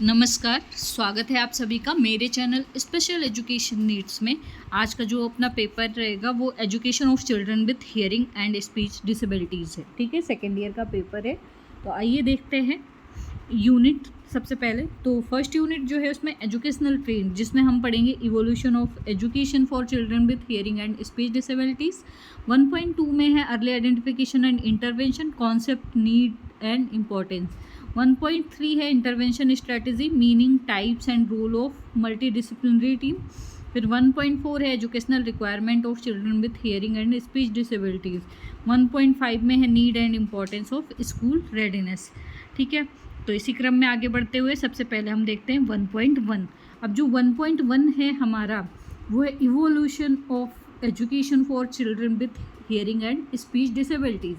नमस्कार, स्वागत है आप सभी का मेरे चैनल स्पेशल एजुकेशन नीड्स में। आज का जो अपना पेपर रहेगा वो education of children with hearing and speech disabilities है। ठीक है, सेकेंड ईयर का पेपर है। तो आइए देखते हैं यूनिट। सबसे पहले तो फर्स्ट यूनिट जो है उसमें एजुकेशनल ट्रेंड, जिसमें हम पढ़ेंगे evolution of education for children with hearing and speech disabilities. 1.2 में है early identification and intervention, concept, need and importance. 1.3 है intervention strategy, meaning, types and role of multidisciplinary team. फिर 1.4 है educational requirement of children with hearing and speech disabilities. 1.5 में है need and importance of school readiness. ठीक है, तो इसी क्रम में आगे बढ़ते हुए सबसे पहले हम देखते हैं 1.1। अब जो 1.1 है हमारा वो है evolution of education for children with hearing and speech disabilities.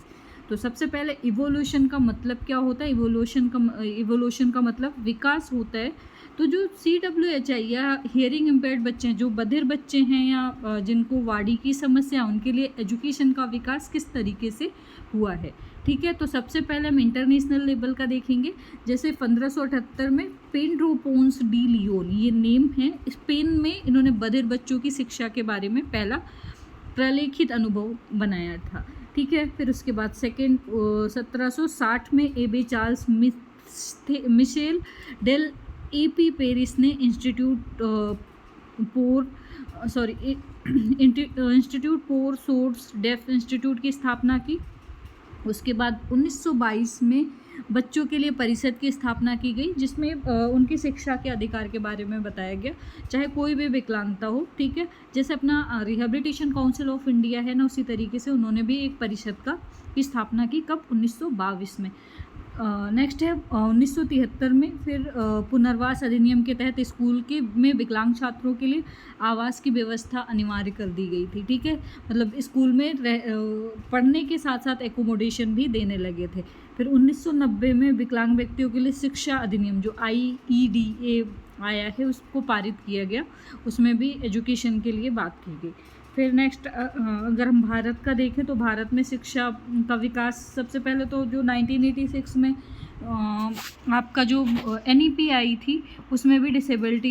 तो सबसे पहले इवोल्यूशन का मतलब क्या होता है? इवोल्यूशन का मतलब विकास होता है। तो जो CWHI या हियरिंग इम्पेयर्ड बच्चे हैं, जो बधिर बच्चे हैं या जिनको वाणी की समस्या, उनके लिए एजुकेशन का विकास किस तरीके से हुआ है। ठीक है, तो सबसे पहले हम इंटरनेशनल लेवल का देखेंगे। जैसे 1578 में पेड्रो पोंस डी लियोन, ये नेम है, स्पेन में इन्होंने बधिर बच्चों की शिक्षा के बारे में पहला प्रलेखित अनुभव बनाया था। ठीक है, फिर उसके बाद 1760 में Abbé Charles Michel de AP Paris ने इंस्टीट्यूट पोर सोर्स डेफ इंस्टीट्यूट की स्थापना की। उसके बाद 1922 में बच्चों के लिए परिषद की स्थापना की गई, जिसमें उनकी शिक्षा के अधिकार के बारे में बताया गया, चाहे कोई भी विकलांगता हो। ठीक है, जैसे अपना रिहेबिलिटेशन काउंसिल ऑफ इंडिया है ना, उसी तरीके से उन्होंने भी एक परिषद की स्थापना की। कब? 1922 में। नेक्स्ट है 1973 में फिर पुनर्वास अधिनियम के तहत स्कूल के में विकलांग छात्रों के लिए आवास की व्यवस्था अनिवार्य कर दी गई थी। ठीक है, मतलब स्कूल में पढ़ने के साथ साथ एकोमोडेशन भी देने लगे थे। फिर 1990 में विकलांग व्यक्तियों के लिए शिक्षा अधिनियम जो IEDA आया है उसको पारित किया गया, उसमें भी एजुकेशन के लिए बात की गई। फिर नेक्स्ट अगर हम भारत का देखें तो भारत में शिक्षा का विकास सबसे पहले तो जो 1986 में आपका जो NEP आई थी, उसमें भी डिसेबल्ड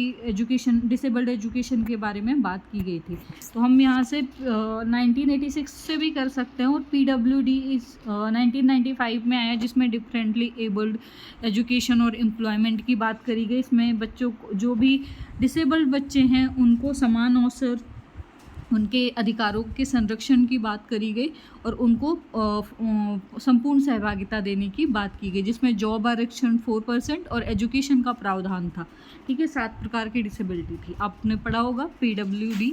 एजुकेशन के बारे में बात की गई थी। तो हम यहाँ से 1986 से भी कर सकते हैं। और PWD 1995 में आया, जिसमें डिफरेंटली एबल्ड एजुकेशन और एम्प्लॉयमेंट की बात करी गई। इसमें बच्चों को, जो भी डिसेबल्ड बच्चे हैं, उनको समान अवसर, उनके अधिकारों के संरक्षण की बात करी गई और उनको संपूर्ण सहभागिता देने की बात की गई, जिसमें जॉब आरक्षण 4% और एजुकेशन का प्रावधान था। ठीक है, 7 प्रकार की डिसेबिलिटी थी, आपने पढ़ा होगा PWD।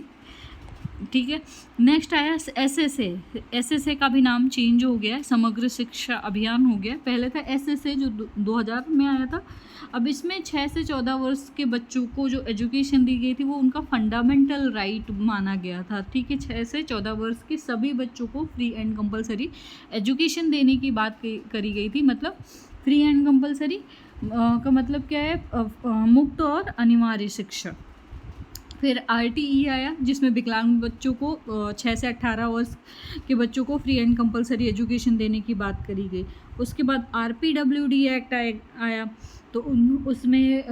ठीक है, नेक्स्ट आया SSA का भी नाम चेंज हो गया है, समग्र शिक्षा अभियान हो गया। पहले था SSA जो 2000 में आया था। अब इसमें 6 से 14 वर्ष के बच्चों को जो एजुकेशन दी गई थी वो उनका फंडामेंटल राइट माना गया था। ठीक है, 6 से 14 वर्ष के सभी बच्चों को फ्री एंड कंपलसरी एजुकेशन देने की बात करी गई थी। मतलब फ्री एंड कंपलसरी का मतलब क्या है? मुफ्त और अनिवार्य शिक्षा। फिर RTE आया, जिसमें विकलांग बच्चों को 6 से 18 वर्ष के बच्चों को फ्री एंड कंपलसरी एजुकेशन देने की बात करी गई। उसके बाद RPWD एक्ट आया, तो उसमें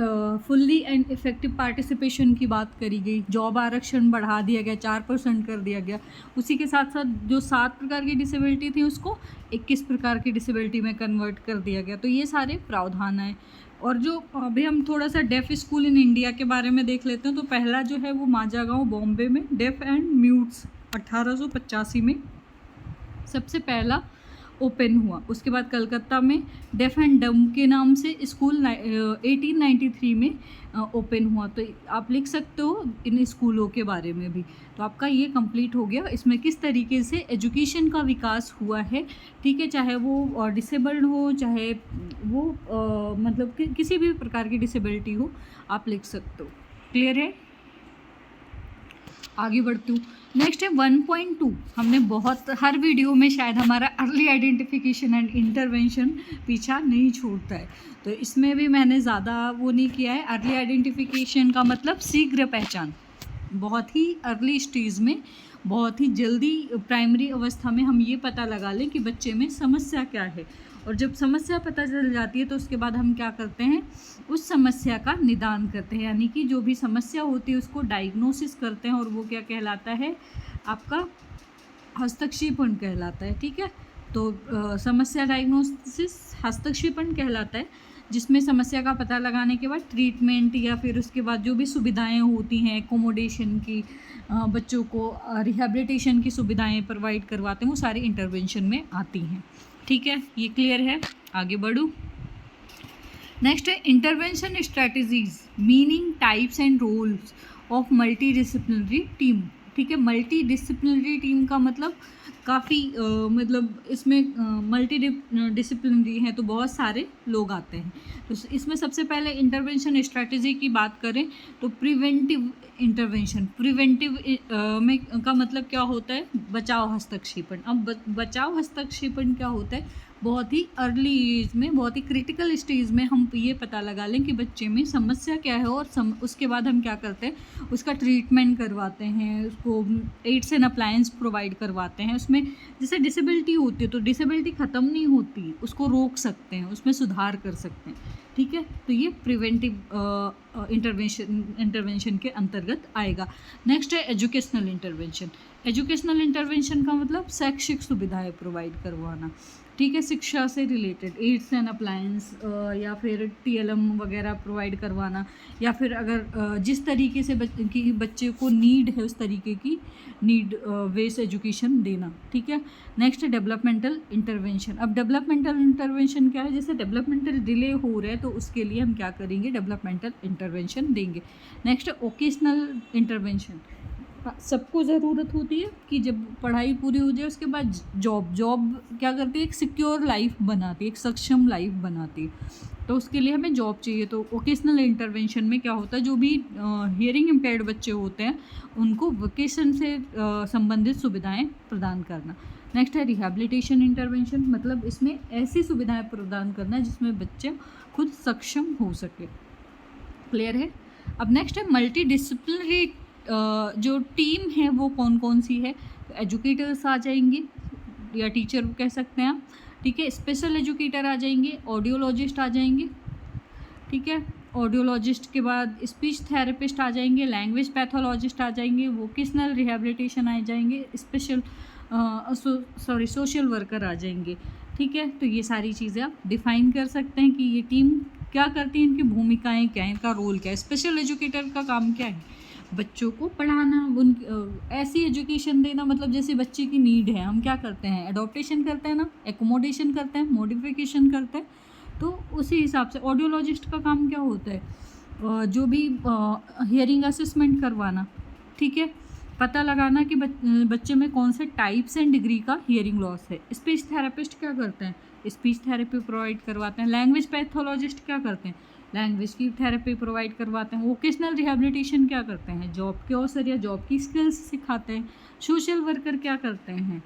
फुल्ली एंड इफेक्टिव पार्टिसिपेशन की बात करी गई। जॉब आरक्षण बढ़ा दिया गया, 4% कर दिया गया। उसी के साथ साथ जो 7 प्रकार की डिसेबिलिटी थी उसको 21 प्रकार की डिसेबिलिटी में कन्वर्ट कर दिया गया। तो ये सारे प्रावधान आए। और जो अभी हम थोड़ा सा डेफ स्कूल इन इंडिया के बारे में देख लेते हैं। तो पहला जो है वो माजागांव बॉम्बे में डेफ एंड म्यूट्स 1885 में सबसे पहला ओपन हुआ। उसके बाद कलकत्ता में डेफ एंड डम के नाम से स्कूल 1893 में ओपन हुआ। तो आप लिख सकते हो इन स्कूलों के बारे में भी। तो आपका ये कंप्लीट हो गया, इसमें किस तरीके से एजुकेशन का विकास हुआ है। ठीक है, चाहे वो डिसेबल्ड हो, चाहे वो मतलब किसी भी प्रकार की डिसेबिलिटी हो, आप लिख सकते हो। क्लियर है? आगे बढ़ती हूँ। नेक्स्ट है 1.2। हमने हर वीडियो में शायद हमारा अर्ली आइडेंटिफिकेशन एंड इंटरवेंशन पीछा नहीं छोड़ता है, तो इसमें भी मैंने ज़्यादा वो नहीं किया है। अर्ली आइडेंटिफिकेशन का मतलब शीघ्र पहचान, बहुत ही अर्ली स्टेज में, बहुत ही जल्दी प्राइमरी अवस्था में हम ये पता लगा लें कि बच्चे में समस्या क्या है और जब समस्या पता चल जाती है तो उसके बाद हम क्या करते हैं, उस समस्या का निदान करते हैं, यानी कि जो भी समस्या होती है उसको डायग्नोसिस करते हैं, और वो क्या कहलाता है, आपका हस्तक्षेपण कहलाता है। ठीक है, तो समस्या डायग्नोसिस हस्तक्षेपण कहलाता है, जिसमें समस्या का पता लगाने के बाद ट्रीटमेंट या फिर उसके बाद जो भी सुविधाएं होती हैं एकोमोडेशन की, बच्चों को रिहैबिलिटेशन की सुविधाएं प्रोवाइड करवाते हैं, वो सारी इंटरवेंशन में आती हैं। ठीक है, ये क्लियर है, आगे बढ़ूँ। नेक्स्ट है intervention strategies meaning types and roles of multidisciplinary team. ठीक है, मल्टी डिसिप्लिनरी टीम का मतलब काफ़ी मतलब इसमें मल्टी डिसिप्लिनरी हैं तो बहुत सारे लोग आते हैं। तो इसमें सबसे पहले इंटरवेंशन स्ट्रैटेजी की बात करें तो प्रिवेंटिव इंटरवेंशन, प्रिवेंटिव में का मतलब क्या होता है, बचाव हस्तक्षेपण। अब बचाव हस्तक्षेपण क्या होता है, बहुत ही अर्ली एज में, बहुत ही क्रिटिकल स्टेज में हम ये पता लगा लें कि बच्चे में समस्या क्या है, और उसके बाद हम क्या करते हैं, उसका ट्रीटमेंट करवाते हैं, उसको एड्स एंड अप्लायंस प्रोवाइड करवाते हैं। उसमें जैसे डिसेबिलिटी होती है तो डिसेबिलिटी ख़त्म नहीं होती, उसको रोक सकते हैं, उसमें सुधार कर सकते हैं। ठीक है, तो ये प्रिवेंटिव इंटरवेंशन के अंतर्गत आएगा। नेक्स्ट है एजुकेशनल इंटरवेंशन। एजुकेशनल इंटरवेंशन का मतलब शैक्षिक सुविधाएं प्रोवाइड करवाना। ठीक है, शिक्षा से रिलेटेड एड्स एंड अप्लायंस या फिर TLM वगैरह प्रोवाइड करवाना, या फिर अगर जिस तरीके से बच्चे को नीड है उस तरीके की नीड बेस्ड एजुकेशन देना। ठीक है, नेक्स्ट है डेवलपमेंटल इंटरवेंशन। अब डेवलपमेंटल इंटरवेंशन क्या है, जैसे डेवलपमेंटल डिले हो रहा है तो उसके लिए हम क्या करेंगे, डेवलपमेंटल इंटरवेंशन देंगे। नेक्स्ट है ओकेशनल इंटरवेंशन। सबको ज़रूरत होती है कि जब पढ़ाई पूरी हो जाए उसके बाद जॉब क्या करती है, एक सिक्योर लाइफ बनाती है, एक सक्षम लाइफ बनाती है, तो उसके लिए हमें जॉब चाहिए। तो वोकेशनल इंटरवेंशन में क्या होता है, जो भी हियरिंग इम्पेयर्ड बच्चे होते हैं उनको वोकेशन से संबंधित सुविधाएं प्रदान करना। नेक्स्ट है रिहैबिलिटेशन इंटरवेंशन, मतलब इसमें ऐसी सुविधाएं प्रदान करना जिसमें बच्चे खुद सक्षम हो सके। क्लियर है। अब नेक्स्ट है मल्टी डिसिप्लिनरी जो टीम है वो कौन कौन सी है, एजुकेटर्स आ जाएंगे या टीचर कह सकते हैं आप। ठीक है, स्पेशल एजुकेटर आ जाएंगे, ऑडियोलॉजिस्ट आ जाएंगे। ठीक है, ऑडियोलॉजिस्ट के बाद स्पीच थेरेपिस्ट आ जाएंगे, लैंग्वेज पैथोलॉजिस्ट आ जाएंगे, वोकेशनल रिहैबिलिटेशन आ जाएंगे, स्पेशल सोशल वर्कर आ जाएंगे। ठीक है, तो ये सारी चीज़ें आप डिफाइन कर सकते हैं कि ये टीम क्या करती है, इनकी भूमिकाएं क्या है, इनका रोल क्या है। स्पेशल एजुकेटर का काम क्या है, बच्चों को पढ़ाना, उन ऐसी एजुकेशन देना, मतलब जैसे बच्चे की नीड है हम क्या करते हैं, एडॉप्टेशन करते हैं ना, एकोमोडेशन करते हैं, मॉडिफिकेशन करते हैं। तो उसी हिसाब से ऑडियोलॉजिस्ट का काम क्या होता है, जो भी हियरिंग असेसमेंट करवाना। ठीक है, पता लगाना कि बच्चे में कौन से टाइप्स एंड डिग्री का हियरिंग लॉस है। स्पीच थेरेपिस्ट क्या करते हैं, स्पीच थेरेपी प्रोवाइड करवाते हैं। लैंग्वेज पैथोलॉजिस्ट क्या करते हैं, लैंग्वेज की थेरेपी प्रोवाइड करवाते हैं। वोकेशनल रिहैबिलिटेशन क्या करते हैं, जॉब के अवसर या जॉब की स्किल्स सिखाते हैं। सोशल वर्कर क्या करते हैं,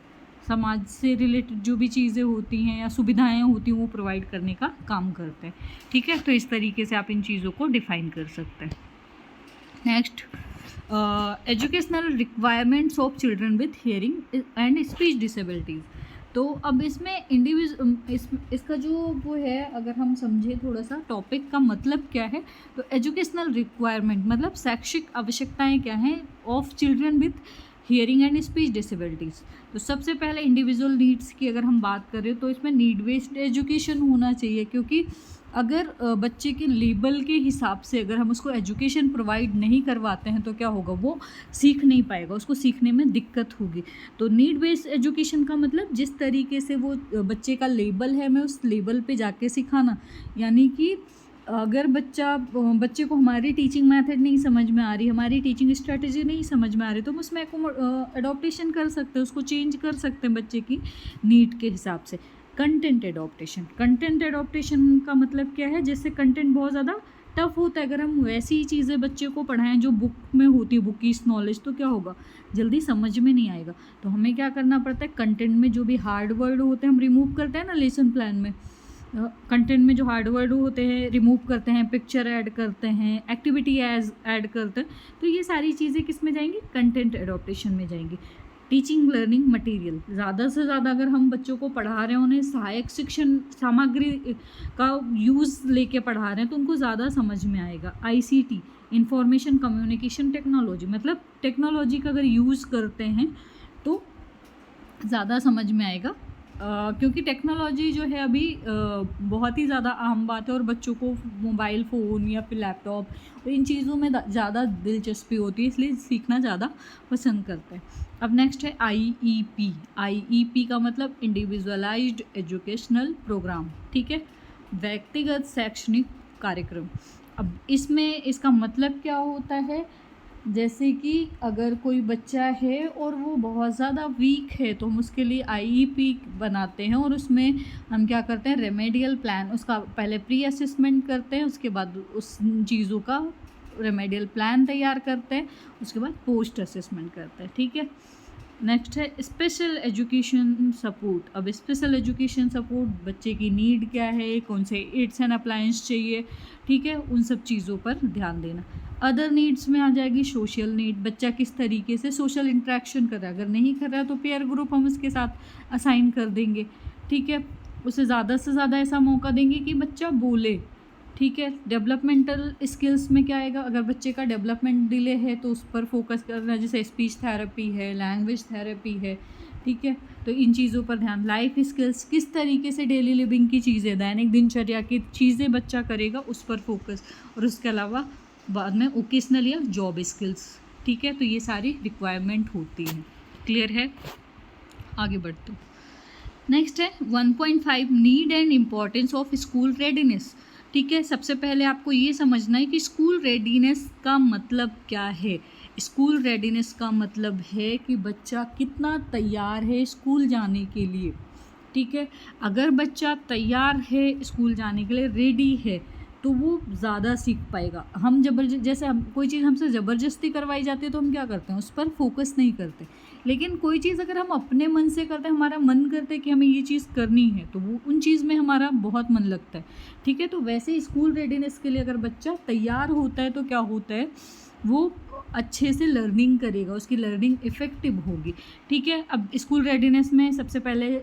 समाज से रिलेटेड जो भी चीज़ें होती हैं या सुविधाएं होती हैं वो प्रोवाइड करने का काम करते हैं। ठीक है, तो इस तरीके से आप इन चीज़ों को डिफाइन कर सकते हैं। Next, educational requirements of children with hearing and speech disabilities. तो अब इसमें इसका जो वो है, अगर हम समझें थोड़ा सा टॉपिक का मतलब क्या है, तो एजुकेशनल रिक्वायरमेंट मतलब शैक्षिक आवश्यकताएं क्या हैं of children with hearing and speech disabilities. तो सबसे पहले इंडिविजुअल नीड्स की अगर हम बात करें तो इसमें नीड बेस्ड एजुकेशन होना चाहिए, क्योंकि अगर बच्चे के लेवल के हिसाब से अगर हम उसको एजुकेशन प्रोवाइड नहीं करवाते हैं तो क्या होगा, वो सीख नहीं पाएगा, उसको सीखने में दिक्कत होगी। तो नीड बेस्ड एजुकेशन का मतलब जिस तरीके से वो बच्चे का लेवल है, मैं उस लेवल पे जाके सिखाना। यानी कि अगर बच्चे को हमारी टीचिंग मेथड नहीं समझ में आ रही, हमारी टीचिंग स्ट्रेटजी नहीं समझ में आ रही, तो हम उसमें एडॉप्टेशन कर सकते हैं, उसको चेंज कर सकते हैं बच्चे की नीड के हिसाब से। कंटेंट एडॉप्टेशन, कंटेंट एडॉप्टेशन का मतलब क्या है, जैसे कंटेंट बहुत ज़्यादा टफ होता है, अगर हम वैसी ही चीज़ें बच्चे को पढ़ाएं जो बुक में होती है, बुकीज नॉलेज, तो क्या होगा, जल्दी समझ में नहीं आएगा। तो हमें क्या करना पड़ता है, कंटेंट में जो भी हार्ड वर्ड होते हैं हम रिमूव करते हैं ना, लेसन प्लान में कंटेंट में जो हार्ड वर्ड होते हैं रिमूव करते हैं, पिक्चर ऐड करते हैं, एक्टिविटी ऐड करते हैं। तो ये सारी चीज़ें किस में जाएंगी, कंटेंट एडॉप्टेशन में जाएंगी। टीचिंग लर्निंग मटेरियल, ज़्यादा से ज़्यादा अगर हम बच्चों को पढ़ा रहे हैं, उन्हें सहायक शिक्षण सामग्री का यूज़ लेके पढ़ा रहे हैं तो उनको ज़्यादा समझ में आएगा। ICT, इंफॉर्मेशन कम्युनिकेशन टेक्नोलॉजी, मतलब टेक्नोलॉजी का अगर यूज़ करते हैं तो ज़्यादा समझ में आएगा, क्योंकि टेक्नोलॉजी जो है अभी बहुत ही ज़्यादा आम बात है और बच्चों को मोबाइल फ़ोन या फिर लैपटॉप और इन चीज़ों में ज़्यादा दिलचस्पी होती है, इसलिए सीखना ज़्यादा पसंद करते हैं। अब नेक्स्ट है IEP। IEP का मतलब इंडिविजुअलाइज्ड एजुकेशनल प्रोग्राम, ठीक है, व्यक्तिगत शैक्षणिक कार्यक्रम। अब इसमें इसका मतलब क्या होता है, जैसे कि अगर कोई बच्चा है और वो बहुत ज़्यादा वीक है तो हम उसके लिए IEP बनाते हैं और उसमें हम क्या करते हैं, रेमेडियल प्लान, उसका पहले प्री असेसमेंट करते हैं, उसके बाद उस चीज़ों का रेमेडियल प्लान तैयार करते हैं, उसके बाद पोस्ट असेसमेंट करते हैं, ठीक है। नेक्स्ट है स्पेशल एजुकेशन सपोर्ट। अब स्पेशल एजुकेशन सपोर्ट, बच्चे की नीड क्या है, कौन से एड्स एंड अप्लायंस चाहिए, ठीक है, उन सब चीज़ों पर ध्यान देना। अदर नीड्स में आ जाएगी सोशल नीड, बच्चा किस तरीके से सोशल इंटरेक्शन कर रहा है, अगर नहीं कर रहा है तो पेयर ग्रुप हम उसके साथ असाइन कर देंगे, ठीक है, उसे ज़्यादा से ज़्यादा ऐसा मौका देंगे कि बच्चा बोले, ठीक है। डेवलपमेंटल स्किल्स में क्या आएगा, अगर बच्चे का डेवलपमेंट डिले है तो उस पर फोकस करना, जैसे स्पीच थेरेपी है, लैंग्वेज थेरेपी है, ठीक है, तो इन चीज़ों पर ध्यान। लाइफ स्किल्स, किस तरीके से डेली लिविंग की चीज़ें, दैनिक दिनचर्या की चीज़ें बच्चा करेगा, उस पर फोकस, और उसके अलावा बाद में ओकेशनल या जॉब स्किल्स, ठीक है, तो ये सारी रिक्वायरमेंट होती है। क्लियर है, आगे बढ़ते हैं। नेक्स्ट है 1.5 need and importance of school readiness, ठीक है। सबसे पहले आपको ये समझना है कि स्कूल रेडीनेस का मतलब क्या है। स्कूल रेडीनेस का मतलब है कि बच्चा कितना तैयार है स्कूल जाने के लिए, ठीक है। अगर बच्चा तैयार है स्कूल जाने के लिए, रेडी है, तो वो ज़्यादा सीख पाएगा। हम जैसे हम कोई चीज़ हमसे ज़बरदस्ती करवाई जाती है तो हम क्या करते हैं, उस पर फोकस नहीं करते, लेकिन कोई चीज़ अगर हम अपने मन से करते हैं, हमारा मन करता है कि हमें ये चीज़ करनी है, तो वो उन चीज़ में हमारा बहुत मन लगता है, ठीक है। तो वैसे ही स्कूल रेडीनेस के लिए अगर बच्चा तैयार होता है तो क्या होता है, वो अच्छे से लर्निंग करेगा, उसकी लर्निंग इफ़ेक्टिव होगी, ठीक है। अब स्कूल रेडीनेस में सबसे पहले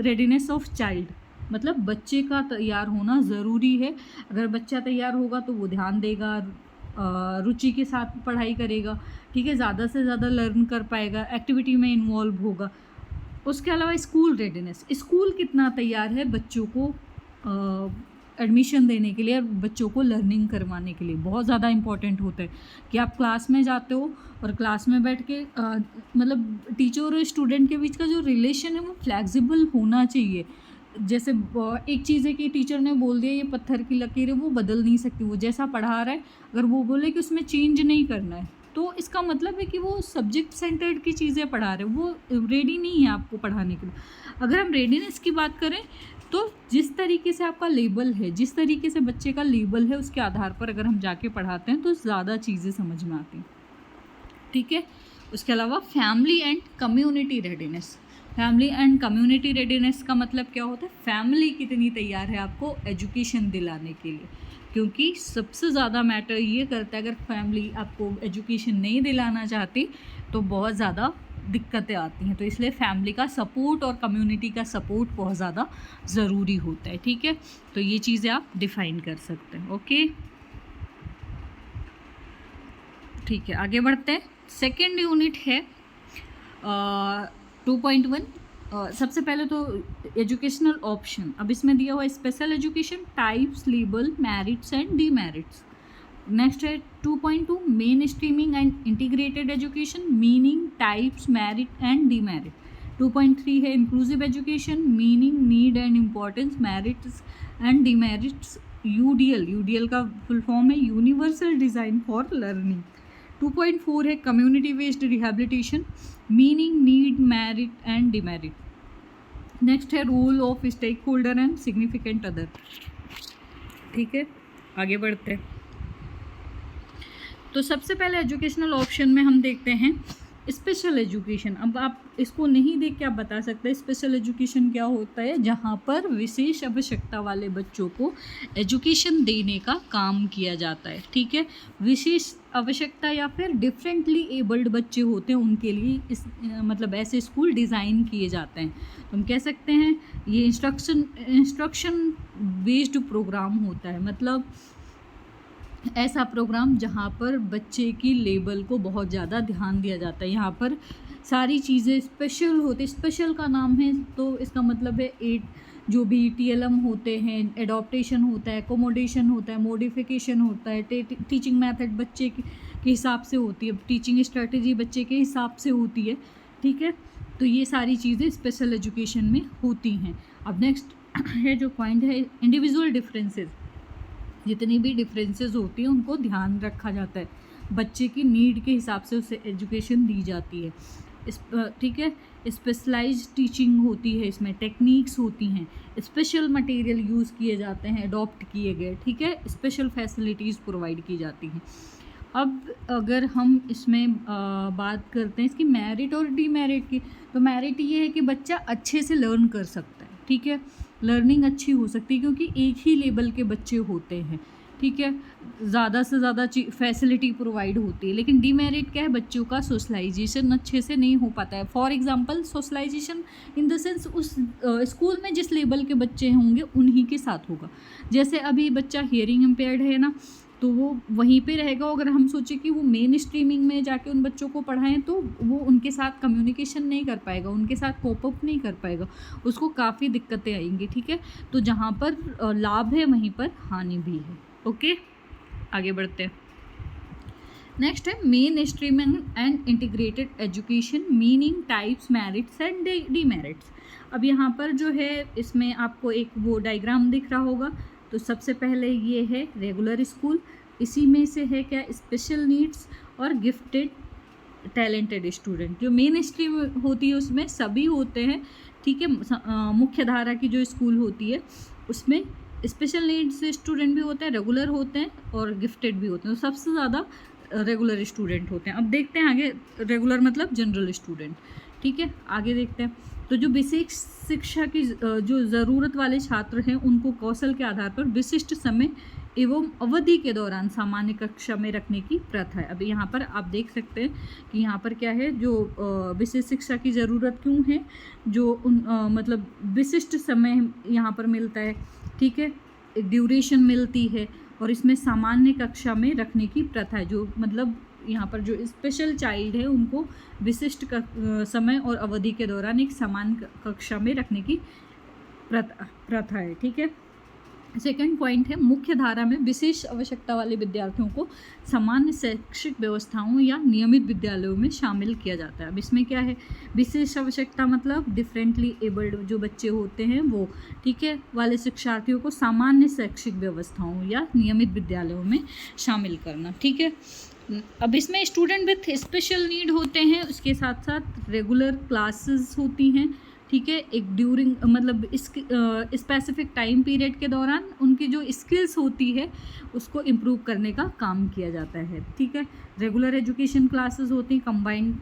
रेडीनेस ऑफ चाइल्ड, मतलब बच्चे का तैयार होना ज़रूरी है। अगर बच्चा तैयार होगा तो वो ध्यान देगा, रुचि के साथ पढ़ाई करेगा, ठीक है, ज़्यादा से ज़्यादा लर्न कर पाएगा, एक्टिविटी में इन्वॉल्व होगा। उसके अलावा स्कूल रेडीनेस, स्कूल कितना तैयार है बच्चों को एडमिशन देने के लिए, बच्चों को लर्निंग करवाने के लिए, बहुत ज़्यादा इंपॉर्टेंट होता है कि आप क्लास में जाते हो और क्लास में बैठ के मतलब टीचर और स्टूडेंट के बीच का जो रिलेशन है वो फ्लैक्सिबल होना चाहिए। जैसे एक चीज़ है कि टीचर ने बोल दिया ये पत्थर की लकीर है, वो बदल नहीं सकती, वो जैसा पढ़ा रहा है, अगर वो बोले कि उसमें चेंज नहीं करना है तो इसका मतलब है कि वो सब्जेक्ट सेंटर्ड की चीज़ें पढ़ा रहे हैं, वो रेडी नहीं है आपको पढ़ाने के लिए। अगर हम रेडीनेस की बात करें तो जिस तरीके से आपका लेवल है, जिस तरीके से बच्चे का लेवल है, उसके आधार पर अगर हम जाके पढ़ाते हैं तो ज़्यादा चीज़ें समझ में आती हैं, ठीक है। उसके अलावा family and community readiness, family and community readiness का मतलब क्या होता है, फैमिली कितनी तैयार है आपको एजुकेशन दिलाने के लिए, क्योंकि सबसे ज़्यादा मैटर ये करता है, अगर फैमिली आपको एजुकेशन नहीं दिलाना चाहती तो बहुत ज़्यादा दिक्कतें आती हैं। तो इसलिए फैमिली का सपोर्ट और कम्युनिटी का सपोर्ट बहुत ज़्यादा ज़रूरी होता है, ठीक है। तो ये चीज़ें आप डिफ़ाइन कर सकते हैं, ओके, ठीक है। आगे बढ़ते हैं। सेकेंड यूनिट है 2.1। सबसे पहले तो एजुकेशनल ऑप्शन, अब इसमें दिया हुआ स्पेशल एजुकेशन, टाइप्स, लेबल, मेरिट्स एंड डीमेरिट्स। नेक्स्ट है 2.2 mainstreaming and integrated education, meaning, types, merit and demerit. 2.3 है inclusive education, meaning, need and importance, merits and demerits. UDL का फुल फॉर्म है universal design for learning. 2.4 है community based rehabilitation, meaning, need, merit and demerit. Next है role of stakeholder and significant other, ठीक है। आगे बढ़ते हैं। तो सबसे पहले एजुकेशनल ऑप्शन में हम देखते हैं स्पेशल एजुकेशन, अब आप इसको नहीं देख के आप बता सकते स्पेशल एजुकेशन क्या होता है, जहाँ पर विशेष आवश्यकता वाले बच्चों को एजुकेशन देने का काम किया जाता है। ठीक है, विशेष आवश्यकता या फिर डिफरेंटली एबल्ड बच्चे होते हैं उनके लिए इस मतलब ऐसे स्कूल डिज़ाइन किए जाते हैं। तो हम कह सकते हैं ये इंस्ट्रक्शन बेस्ड प्रोग्राम होता है, मतलब ऐसा प्रोग्राम जहाँ पर बच्चे की लेवल को बहुत ज़्यादा ध्यान दिया जाता है। यहाँ पर सारी चीज़ें स्पेशल होती, स्पेशल का नाम है तो इसका मतलब है 8 जो भी TLM होते हैं, एडॉप्टेशन होता है, एकोमोडेशन होता है, मॉडिफिकेशन होता है, टीचिंग मेथड बच्चे के हिसाब से होती है, टीचिंग स्ट्रेटजी बच्चे के हिसाब से होती है। ठीक है, तो ये सारी चीज़ें स्पेशल एजुकेशन में होती हैं। अब नेक्स्ट है जो पॉइंट है इंडिविजुअल डिफरेंसेस, जितनी भी डिफरेंसेस होती हैं उनको ध्यान रखा जाता है, बच्चे की नीड के हिसाब से उसे एजुकेशन दी जाती है। ठीक है, स्पेशलाइज्ड टीचिंग होती है, इसमें टेक्निक्स होती हैं, स्पेशल मटेरियल यूज़ किए जाते हैं, अडॉप्ट किए गए। ठीक है, स्पेशल फैसिलिटीज़ प्रोवाइड की जाती हैं। अब अगर हम इसमें बात करते हैं इसकी मेरिट और डीमेरिट की, तो मेरिट ये है कि बच्चा अच्छे से लर्न कर सकता है। ठीक है, लर्निंग अच्छी हो सकती है क्योंकि एक ही लेवल के बच्चे होते हैं। ठीक है, ज़्यादा से ज़्यादा फैसिलिटी प्रोवाइड होती है। लेकिन डीमेरिट क्या है, बच्चों का सोशलाइजेशन अच्छे से नहीं हो पाता है। For example socialization in the sense उस स्कूल में जिस लेवल के बच्चे होंगे उन्हीं के साथ होगा। जैसे अभी बच्चा हियरिंग इम्पेयर्ड है ना, तो वो वहीं पे रहेगा। अगर हम सोचें कि वो मेन स्ट्रीमिंग में जाके उन बच्चों को पढ़ाएं तो वो उनके साथ कम्युनिकेशन नहीं कर पाएगा, उनके साथ कोप अप नहीं कर पाएगा, उसको काफ़ी दिक्कतें आएंगी। ठीक है, तो जहाँ पर लाभ है वहीं पर हानि भी है। ओके, आगे बढ़ते हैं। नेक्स्ट है main streaming and integrated education, meaning, types, merits and demerits. अब यहाँ पर जो है इसमें आपको एक वो डायग्राम दिख रहा होगा। तो सबसे पहले ये है रेगुलर स्कूल, इसी में से है क्या स्पेशल नीड्स और गिफ्टेड टैलेंटेड स्टूडेंट। जो मेन स्ट्रीम होती है उसमें सभी होते हैं। ठीक है, मुख्य धारा की जो स्कूल होती है उसमें स्पेशल नीड्स स्टूडेंट भी होते हैं, रेगुलर होते हैं और गिफ्टेड भी होते हैं। तो सबसे ज़्यादा रेगुलर स्टूडेंट होते हैं। अब देखते हैं आगे, रेगुलर मतलब जनरल स्टूडेंट। ठीक है, आगे देखते हैं। तो जो बेसिक शिक्षा की जो ज़रूरत वाले छात्र हैं उनको कौशल के आधार पर विशिष्ट समय एवं अवधि के दौरान सामान्य कक्षा में रखने की प्रथा है। अभी यहाँ पर आप देख सकते हैं कि यहाँ पर क्या है, जो विशेष शिक्षा की ज़रूरत क्यों है, जो मतलब विशिष्ट समय यहाँ पर मिलता है। ठीक है, एक ड्यूरेशन मिलती है और इसमें सामान्य कक्षा में रखने की प्रथा है। जो मतलब यहाँ पर जो स्पेशल चाइल्ड है उनको विशिष्ट समय और अवधि के दौरान एक समान कक्षा में रखने की प्रथा है। ठीक है, सेकंड पॉइंट है मुख्य धारा में विशेष आवश्यकता वाले विद्यार्थियों को सामान्य शैक्षिक व्यवस्थाओं या नियमित विद्यालयों में शामिल किया जाता है। अब इसमें क्या है, विशेष आवश्यकता मतलब डिफरेंटली एबल्ड जो बच्चे होते हैं वो, ठीक है, वाले शिक्षार्थियों को सामान्य शैक्षिक व्यवस्थाओं या नियमित विद्यालयों में शामिल करना। ठीक है, अब इसमें स्टूडेंट विथ स्पेशल नीड होते हैं, उसके साथ साथ रेगुलर क्लासेस होती हैं। ठीक है, एक ड्यूरिंग मतलब इस स्पेसिफिक टाइम पीरियड के दौरान उनकी जो स्किल्स होती है उसको इम्प्रूव करने का काम किया जाता है। ठीक है, रेगुलर एजुकेशन क्लासेस होती हैं, कंबाइंड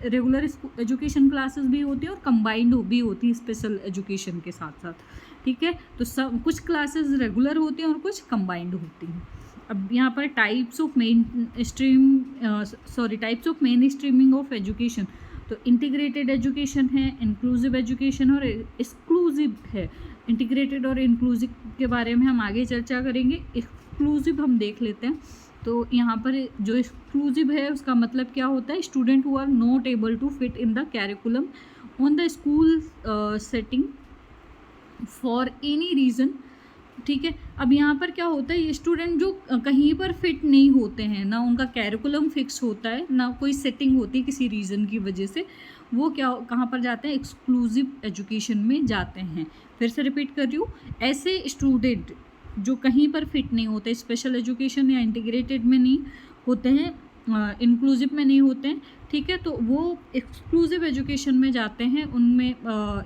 रेगुलर एजुकेशन क्लासेस भी होती हैं और कंबाइंड भी होती हैं स्पेशल एजुकेशन के साथ साथ। ठीक है, तो सब कुछ क्लासेस रेगुलर होती हैं और कुछ कंबाइंड होती हैं। अब यहाँ पर types of types of main streaming of education, तो इंटीग्रेटेड एजुकेशन है, इंक्लूसिव एजुकेशन और एक्सक्लूसिव है। इंटीग्रेटेड और इंक्लूसिव के बारे में हम आगे चर्चा करेंगे। एक्सक्लूसिव हम देख लेते हैं। तो यहाँ पर जो एक्सक्लूसिव है उसका मतलब क्या होता है, student who are not able to fit in the curriculum on the school setting for any reason. ठीक है, अब यहाँ पर क्या होता है, ये स्टूडेंट जो कहीं पर फिट नहीं होते हैं, ना उनका कैरिकुलम फिक्स होता है, ना कोई सेटिंग होती है किसी रीज़न की वजह से, वो कहाँ पर जाते हैं, एक्सक्लूसिव एजुकेशन में जाते हैं। फिर से रिपीट कर रही हूँ, ऐसे स्टूडेंट जो कहीं पर फिट नहीं होते, स्पेशल एजुकेशन या इंटीग्रेटेड में नहीं होते हैं, इंक्लूसिव में नहीं होते हैं, ठीक है, तो वो एक्सक्लूसिव एजुकेशन में जाते हैं। उनमें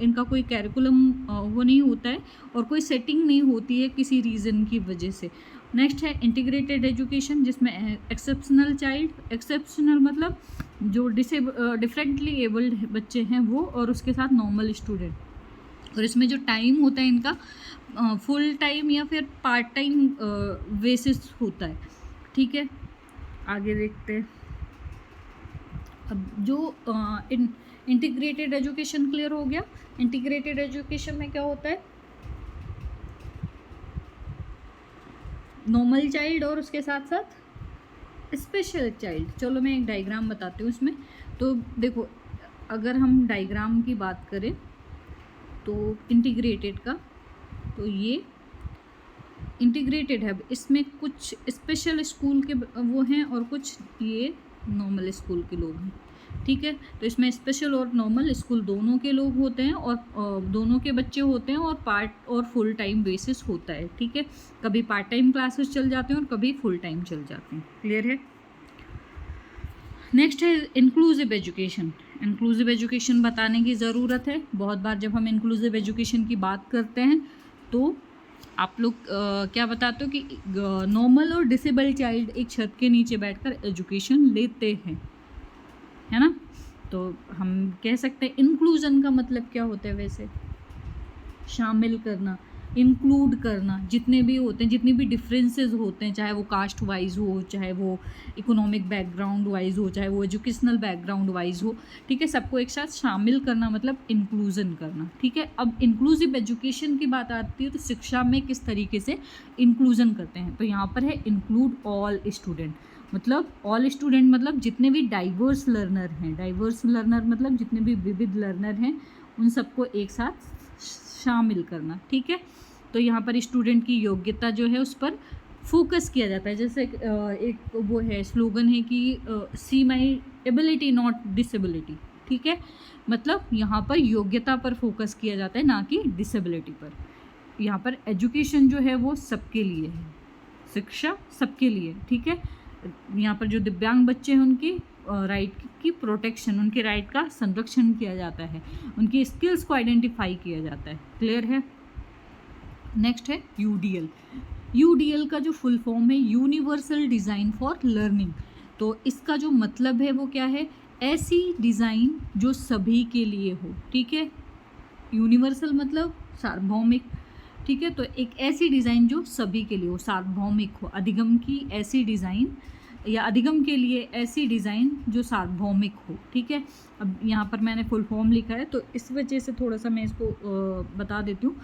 इनका कोई कैरिकुलम वो नहीं होता है और कोई सेटिंग नहीं होती है किसी रीज़न की वजह से। नेक्स्ट है इंटीग्रेटेड एजुकेशन, जिसमें एक्सेप्शनल चाइल्ड, एक्सेप्शनल मतलब जो डिफरेंटली एबल्ड बच्चे हैं वो, और उसके साथ नॉर्मल स्टूडेंट। और इसमें जो टाइम होता है इनका फुल टाइम या फिर पार्ट टाइम बेसिस होता है, ठीक है। आगे देखते हैं। अब जो इंटीग्रेटेड एजुकेशन क्लियर हो गया। इंटीग्रेटेड एजुकेशन में क्या होता है, नॉर्मल चाइल्ड और उसके साथ साथ स्पेशल चाइल्ड। चलो मैं एक डायग्राम बताती हूँ इसमें। तो देखो, अगर हम डायग्राम की बात करें तो इंटीग्रेटेड का, तो ये इंटीग्रेटेड है। इसमें कुछ स्पेशल स्कूल के वो हैं और कुछ ये नॉर्मल स्कूल के लोग हैं, ठीक है। तो इसमें स्पेशल और नॉर्मल स्कूल दोनों के लोग होते हैं और दोनों के बच्चे होते हैं, और पार्ट और फुल टाइम बेसिस होता है, ठीक है। कभी पार्ट टाइम क्लासेस चल जाते हैं और कभी फुल टाइम चल जाते हैं। क्लियर है। नेक्स्ट है इंक्लूसिव एजुकेशन। इंक्लूसिव एजुकेशन बताने की ज़रूरत है। बहुत बार जब हम इंक्लूसिव एजुकेशन की बात करते हैं तो आप लोग क्या बताते हो कि नॉर्मल और डिसेबल चाइल्ड एक छत के नीचे बैठकर एजुकेशन लेते हैं, है ना। तो हम कह सकते हैं इंक्लूजन का मतलब क्या होता है वैसे, शामिल करना, इंक्लूड करना, जितने भी होते हैं, जितनी भी डिफरेंसेस होते हैं, चाहे वो कास्ट वाइज हो, चाहे वो इकोनॉमिक बैकग्राउंड वाइज हो, चाहे वो एजुकेशनल बैकग्राउंड वाइज हो, ठीक है, सबको एक साथ शामिल करना मतलब इंक्लूजन करना, ठीक है। अब इंक्लूसिव एजुकेशन की बात आती है तो शिक्षा में किस तरीके से इंक्लूजन करते हैं, तो यहाँ पर है इंक्लूड ऑल स्टूडेंट। मतलब ऑल स्टूडेंट मतलब जितने भी डाइवर्स लर्नर हैं, डाइवर्स लर्नर मतलब जितने भी विविध लर्नर हैं उन सबको एक साथ शामिल करना, ठीक है। तो यहाँ पर स्टूडेंट की योग्यता जो है उस पर फोकस किया जाता है। जैसे एक वो है स्लोगन है कि सी माई एबिलिटी नॉट डिसेबिलिटी, ठीक है। मतलब यहाँ पर योग्यता पर फोकस किया जाता है, ना कि डिसेबिलिटी पर। यहाँ पर एजुकेशन जो है वो सबके लिए है, शिक्षा सबके लिए, ठीक है। यहाँ पर जो दिव्यांग बच्चे हैं उनकी राइट की प्रोटेक्शन, उनके राइट का संरक्षण किया जाता है, उनकी स्किल्स को आइडेंटिफाई किया जाता है। क्लियर है। नेक्स्ट है यूडीएल। यूडीएल का जो फुल फॉर्म है यूनिवर्सल डिज़ाइन फॉर लर्निंग। तो इसका जो मतलब है वो क्या है, ऐसी डिज़ाइन जो सभी के लिए हो, ठीक है। यूनिवर्सल मतलब सार्वभौमिक, ठीक है। तो एक ऐसी डिज़ाइन जो सभी के लिए हो, सार्वभौमिक हो। अधिगम की ऐसी डिज़ाइन या अधिगम के लिए ऐसी डिज़ाइन जो सार्वभौमिक हो, ठीक है। अब यहाँ पर मैंने फुल फॉर्म लिखा है तो इस वजह से थोड़ा सा मैं इसको बता देती हूँ।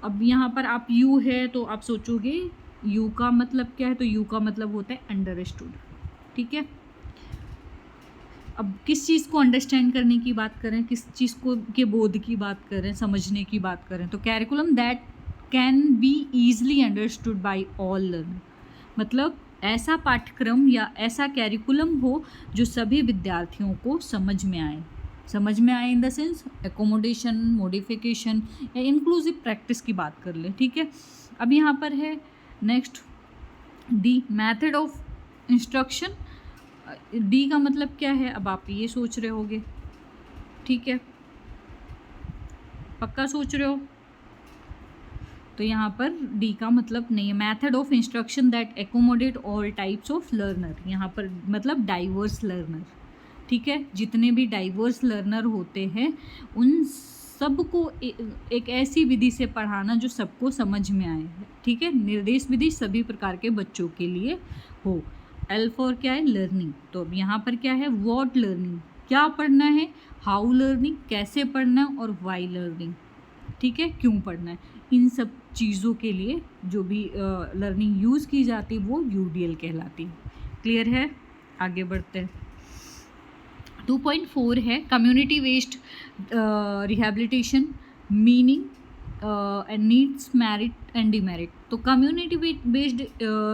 अब यहाँ पर आप यू है तो आप सोचोगे यू का मतलब क्या है, तो यू का मतलब होता है अंडरस्टूड, ठीक है। अब किस चीज़ को अंडरस्टैंड करने की बात करें, किस चीज़ को के बोध की बात करें, समझने की बात करें, तो curriculum that can be easily understood by all learner. मतलब ऐसा पाठ्यक्रम या ऐसा कैरिकुलम हो जो सभी विद्यार्थियों को समझ में आए। समझ में आए इन द सेंस एकोमोडेशन, मॉडिफिकेशन या इंक्लूसिव प्रैक्टिस की बात कर ले, ठीक है। अब यहाँ पर है next D, method of instruction. D का मतलब क्या है, अब आप ये सोच रहे होगे, ठीक है, पक्का सोच रहे हो। तो यहाँ पर डी का मतलब नहीं है, method of instruction that accommodate all types of learner. यहाँ पर मतलब डाइवर्स लर्नर, ठीक है। जितने भी डाइवर्स लर्नर होते हैं उन सबको एक ऐसी विधि से पढ़ाना जो सबको समझ में आए, ठीक है। निर्देश विधि सभी प्रकार के बच्चों के लिए हो। एल फॉर क्या है, लर्निंग। तो अब यहाँ पर क्या है, व्हाट लर्निंग, क्या पढ़ना है, हाउ लर्निंग, कैसे पढ़ना है, और वाई लर्निंग, ठीक है, क्यों पढ़ना है। इन सब चीज़ों के लिए जो भी लर्निंग यूज़ की जाती है वो यूडीएल कहलाती है। क्लियर है। आगे बढ़ते हैं। 2.4 है community based rehabilitation, meaning and needs, merit and demerit. तो कम्युनिटी बेस्ड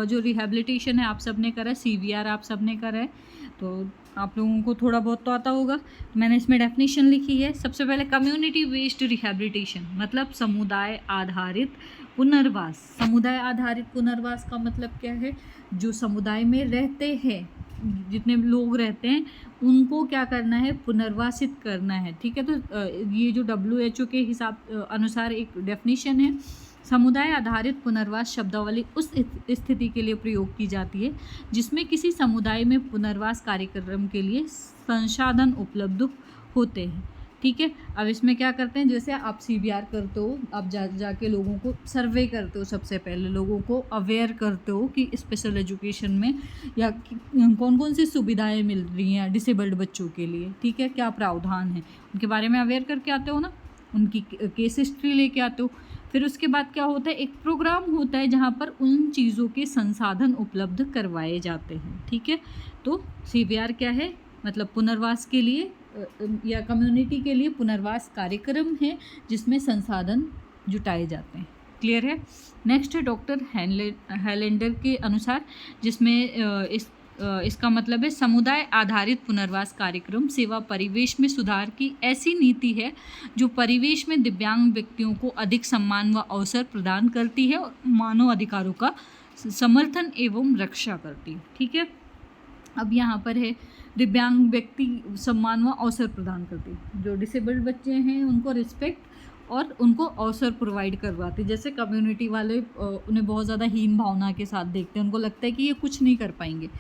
जो रिहैबिलिटेशन है आप सब ने करा है, CVR आप सब ने करा है, तो आप लोगों को थोड़ा बहुत तो आता होगा। मैंने इसमें डेफिनेशन लिखी है। सबसे पहले कम्युनिटी बेस्ड रिहैबिलिटेशन मतलब समुदाय आधारित पुनर्वास। समुदाय आधारित पुनर्वास का मतलब क्या है, जो समुदाय में रहते हैं जितने लोग रहते हैं उनको क्या करना है, पुनर्वासित करना है। ठीक है, तो ये जो WHO के हिसाब अनुसार एक डेफिनेशन है, समुदाय आधारित पुनर्वास शब्दावली उस स्थिति के लिए प्रयोग की जाती है जिसमें किसी समुदाय में पुनर्वास कार्यक्रम के लिए संसाधन उपलब्ध होते हैं। ठीक है, अब इसमें क्या करते हैं, जैसे आप CBR करते हो, आप जाके लोगों को सर्वे करते हो, सबसे पहले लोगों को अवेयर करते हो कि स्पेशल एजुकेशन में या कौन कौन सी सुविधाएं मिल रही हैं डिसेबल्ड बच्चों के लिए। ठीक है, क्या प्रावधान है उनके बारे में अवेयर करके आते हो ना, उनकी केस हिस्ट्री लेके आते हो। फिर उसके बाद क्या होता है, एक प्रोग्राम होता है जहाँ पर उन चीज़ों के संसाधन उपलब्ध करवाए जाते हैं। ठीक है, तो CBR क्या है, मतलब पुनर्वास के लिए या कम्युनिटी के लिए पुनर्वास कार्यक्रम है जिसमें संसाधन जुटाए जाते हैं। क्लियर है। नेक्स्ट है डॉक्टर हैलेंडर के अनुसार, जिसमें इसका मतलब है समुदाय आधारित पुनर्वास कार्यक्रम सेवा परिवेश में सुधार की ऐसी नीति है जो परिवेश में दिव्यांग व्यक्तियों को अधिक सम्मान व अवसर प्रदान करती है और मानव अधिकारों का समर्थन एवं रक्षा करती है। ठीक है, अब यहाँ पर है दिव्यांग व्यक्ति सम्मान व अवसर प्रदान करती है। जो डिसेबल्ड बच्चे हैं उनको रिस्पेक्ट और उनको अवसर प्रोवाइड करवाते हैं। जैसे कम्युनिटी वाले उन्हें बहुत ज़्यादा हीन भावना के साथ देखते हैं, उनको लगता है कि ये कुछ नहीं कर पाएंगे,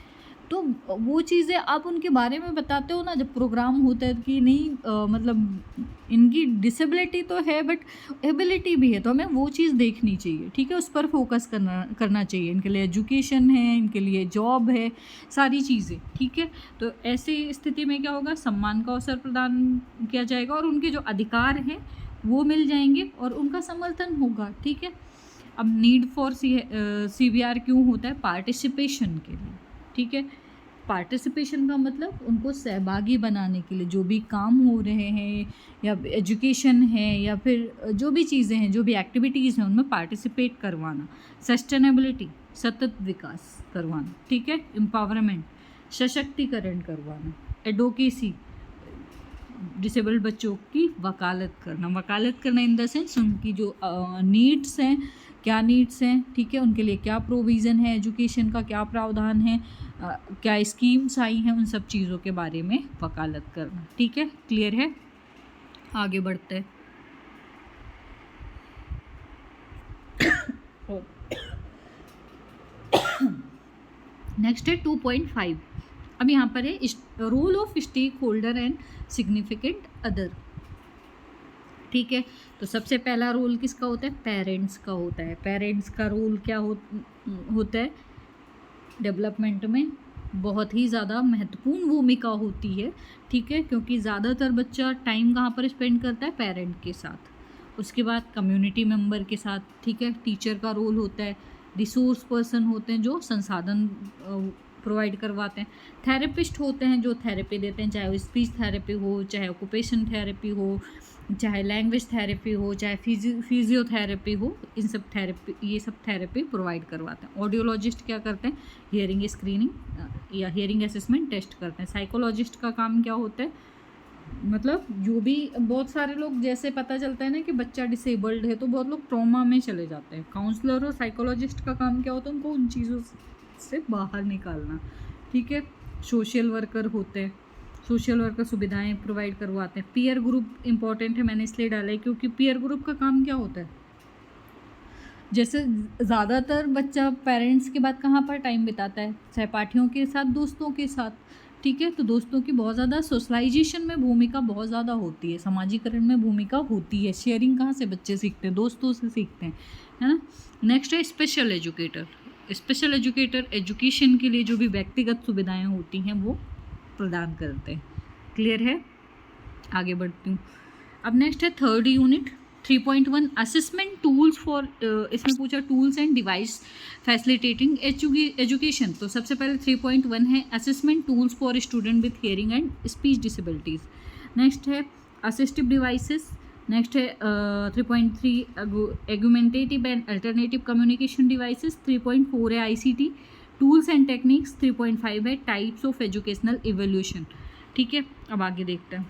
तो वो चीज़ें आप उनके बारे में बताते हो ना जब प्रोग्राम होता है कि नहीं मतलब इनकी डिसेबिलिटी तो है बट एबिलिटी भी है, तो हमें वो चीज़ देखनी चाहिए। ठीक है, उस पर फोकस करना चाहिए। इनके लिए एजुकेशन है, इनके लिए जॉब है, सारी चीज़ें। ठीक है, तो ऐसी स्थिति में क्या होगा, सम्मान का अवसर प्रदान किया जाएगा और उनके जो अधिकार हैं वो मिल जाएंगे और उनका समर्थन होगा। ठीक है, अब नीड फॉर CBR क्यों होता है, पार्टिसिपेशन के लिए। ठीक है, पार्टिसिपेशन का मतलब उनको सहभागी बनाने के लिए, जो भी काम हो रहे हैं या एजुकेशन है या फिर जो भी चीज़ें हैं, जो भी एक्टिविटीज़ हैं उनमें पार्टिसिपेट करवाना। सस्टेनेबिलिटी, सतत विकास करवाना। ठीक है, एम्पावरमेंट, सशक्तिकरण करवाना। एडवोकेसी, डिसेबल्ड बच्चों की वकालत करना इन द सेंस उनकी जो नीड्स हैं, क्या नीड्स हैं, ठीक है, उनके लिए क्या प्रोविज़न है, एजुकेशन का क्या प्रावधान है, क्या स्कीम्स आई हैं, उन सब चीज़ों के बारे में वकालत करना। ठीक है, क्लियर है। आगे बढ़ते हैं। नेक्स्ट है 2.5। अब यहाँ पर है role of stakeholder and significant other. ठीक है, तो सबसे पहला रोल किसका होता है, पेरेंट्स का होता है। पेरेंट्स का रोल क्या होता है, डेवलपमेंट में बहुत ही ज़्यादा महत्वपूर्ण भूमिका होती है। ठीक है, क्योंकि ज़्यादातर बच्चा टाइम कहाँ पर स्पेंड करता है, पेरेंट के साथ। उसके बाद कम्युनिटी मेंबर के साथ। ठीक है, टीचर का रोल होता है, रिसोर्स पर्सन होते हैं जो संसाधन प्रोवाइड करवाते हैं, थेरेपिस्ट होते हैं जो थेरेपी देते हैं, चाहे वो स्पीच थेरेपी हो, चाहे ऑक्यूपेशन थेरेपी हो, चाहे लैंग्वेज थेरेपी हो, चाहे फिजियोथेरेपी हो, ये सब थेरेपी प्रोवाइड करवाते हैं। ऑडियोलॉजिस्ट क्या करते हैं, हियरिंग स्क्रीनिंग या हियरिंग असेसमेंट टेस्ट करते हैं। साइकोलॉजिस्ट का काम क्या होता है, मतलब जो भी बहुत सारे लोग, जैसे पता चलता है ना कि बच्चा डिसेबल्ड है तो बहुत लोग ट्रॉमा में चले जाते हैं। काउंसलर और साइकोलॉजिस्ट का काम क्या होता है, उनको उन चीज़ों से बाहर निकालना। ठीक है, सोशल वर्कर होते हैं, सोशल वर्कर सुविधाएं प्रोवाइड करवाते हैं। पीयर ग्रुप इंपॉर्टेंट है, मैंने इसलिए डाला है क्योंकि पीयर ग्रुप का काम क्या होता है, जैसे ज़्यादातर बच्चा पेरेंट्स के बाद कहाँ पर टाइम बिताता है, सहपाठियों के साथ, दोस्तों के साथ। ठीक है, तो दोस्तों की बहुत ज़्यादा सोशलाइजेशन में भूमिका बहुत ज़्यादा होती है, समाजीकरण में भूमिका होती है। शेयरिंग कहाँ से बच्चे सीखते हैं, दोस्तों से सीखते हैं, है ना। नेक्स्ट है special educator. Special educator education के लिए जो भी व्यक्तिगत सुविधाएं होती हैं वो प्रदान करते हैं। क्लियर है, आगे बढ़ती हूँ। अब नेक्स्ट है third unit 3.1 assessment tools for, इसमें पूछा tools and device facilitating education. तो सबसे पहले 3.1 है assessment tools for student with hearing and speech disabilities. Next है असिस्टिव डिवाइसेस। नेक्स्ट है 3.3 एगुमेंटेटिव एंड अल्टरनेटिव कम्युनिकेशन डिवाइसेस। 3.4 है ICT टूल्स एंड टेक्निक्स। 3.5 है टाइप्स ऑफ एजुकेशनल इवोल्यूशन। ठीक है, अब आगे देखते हैं।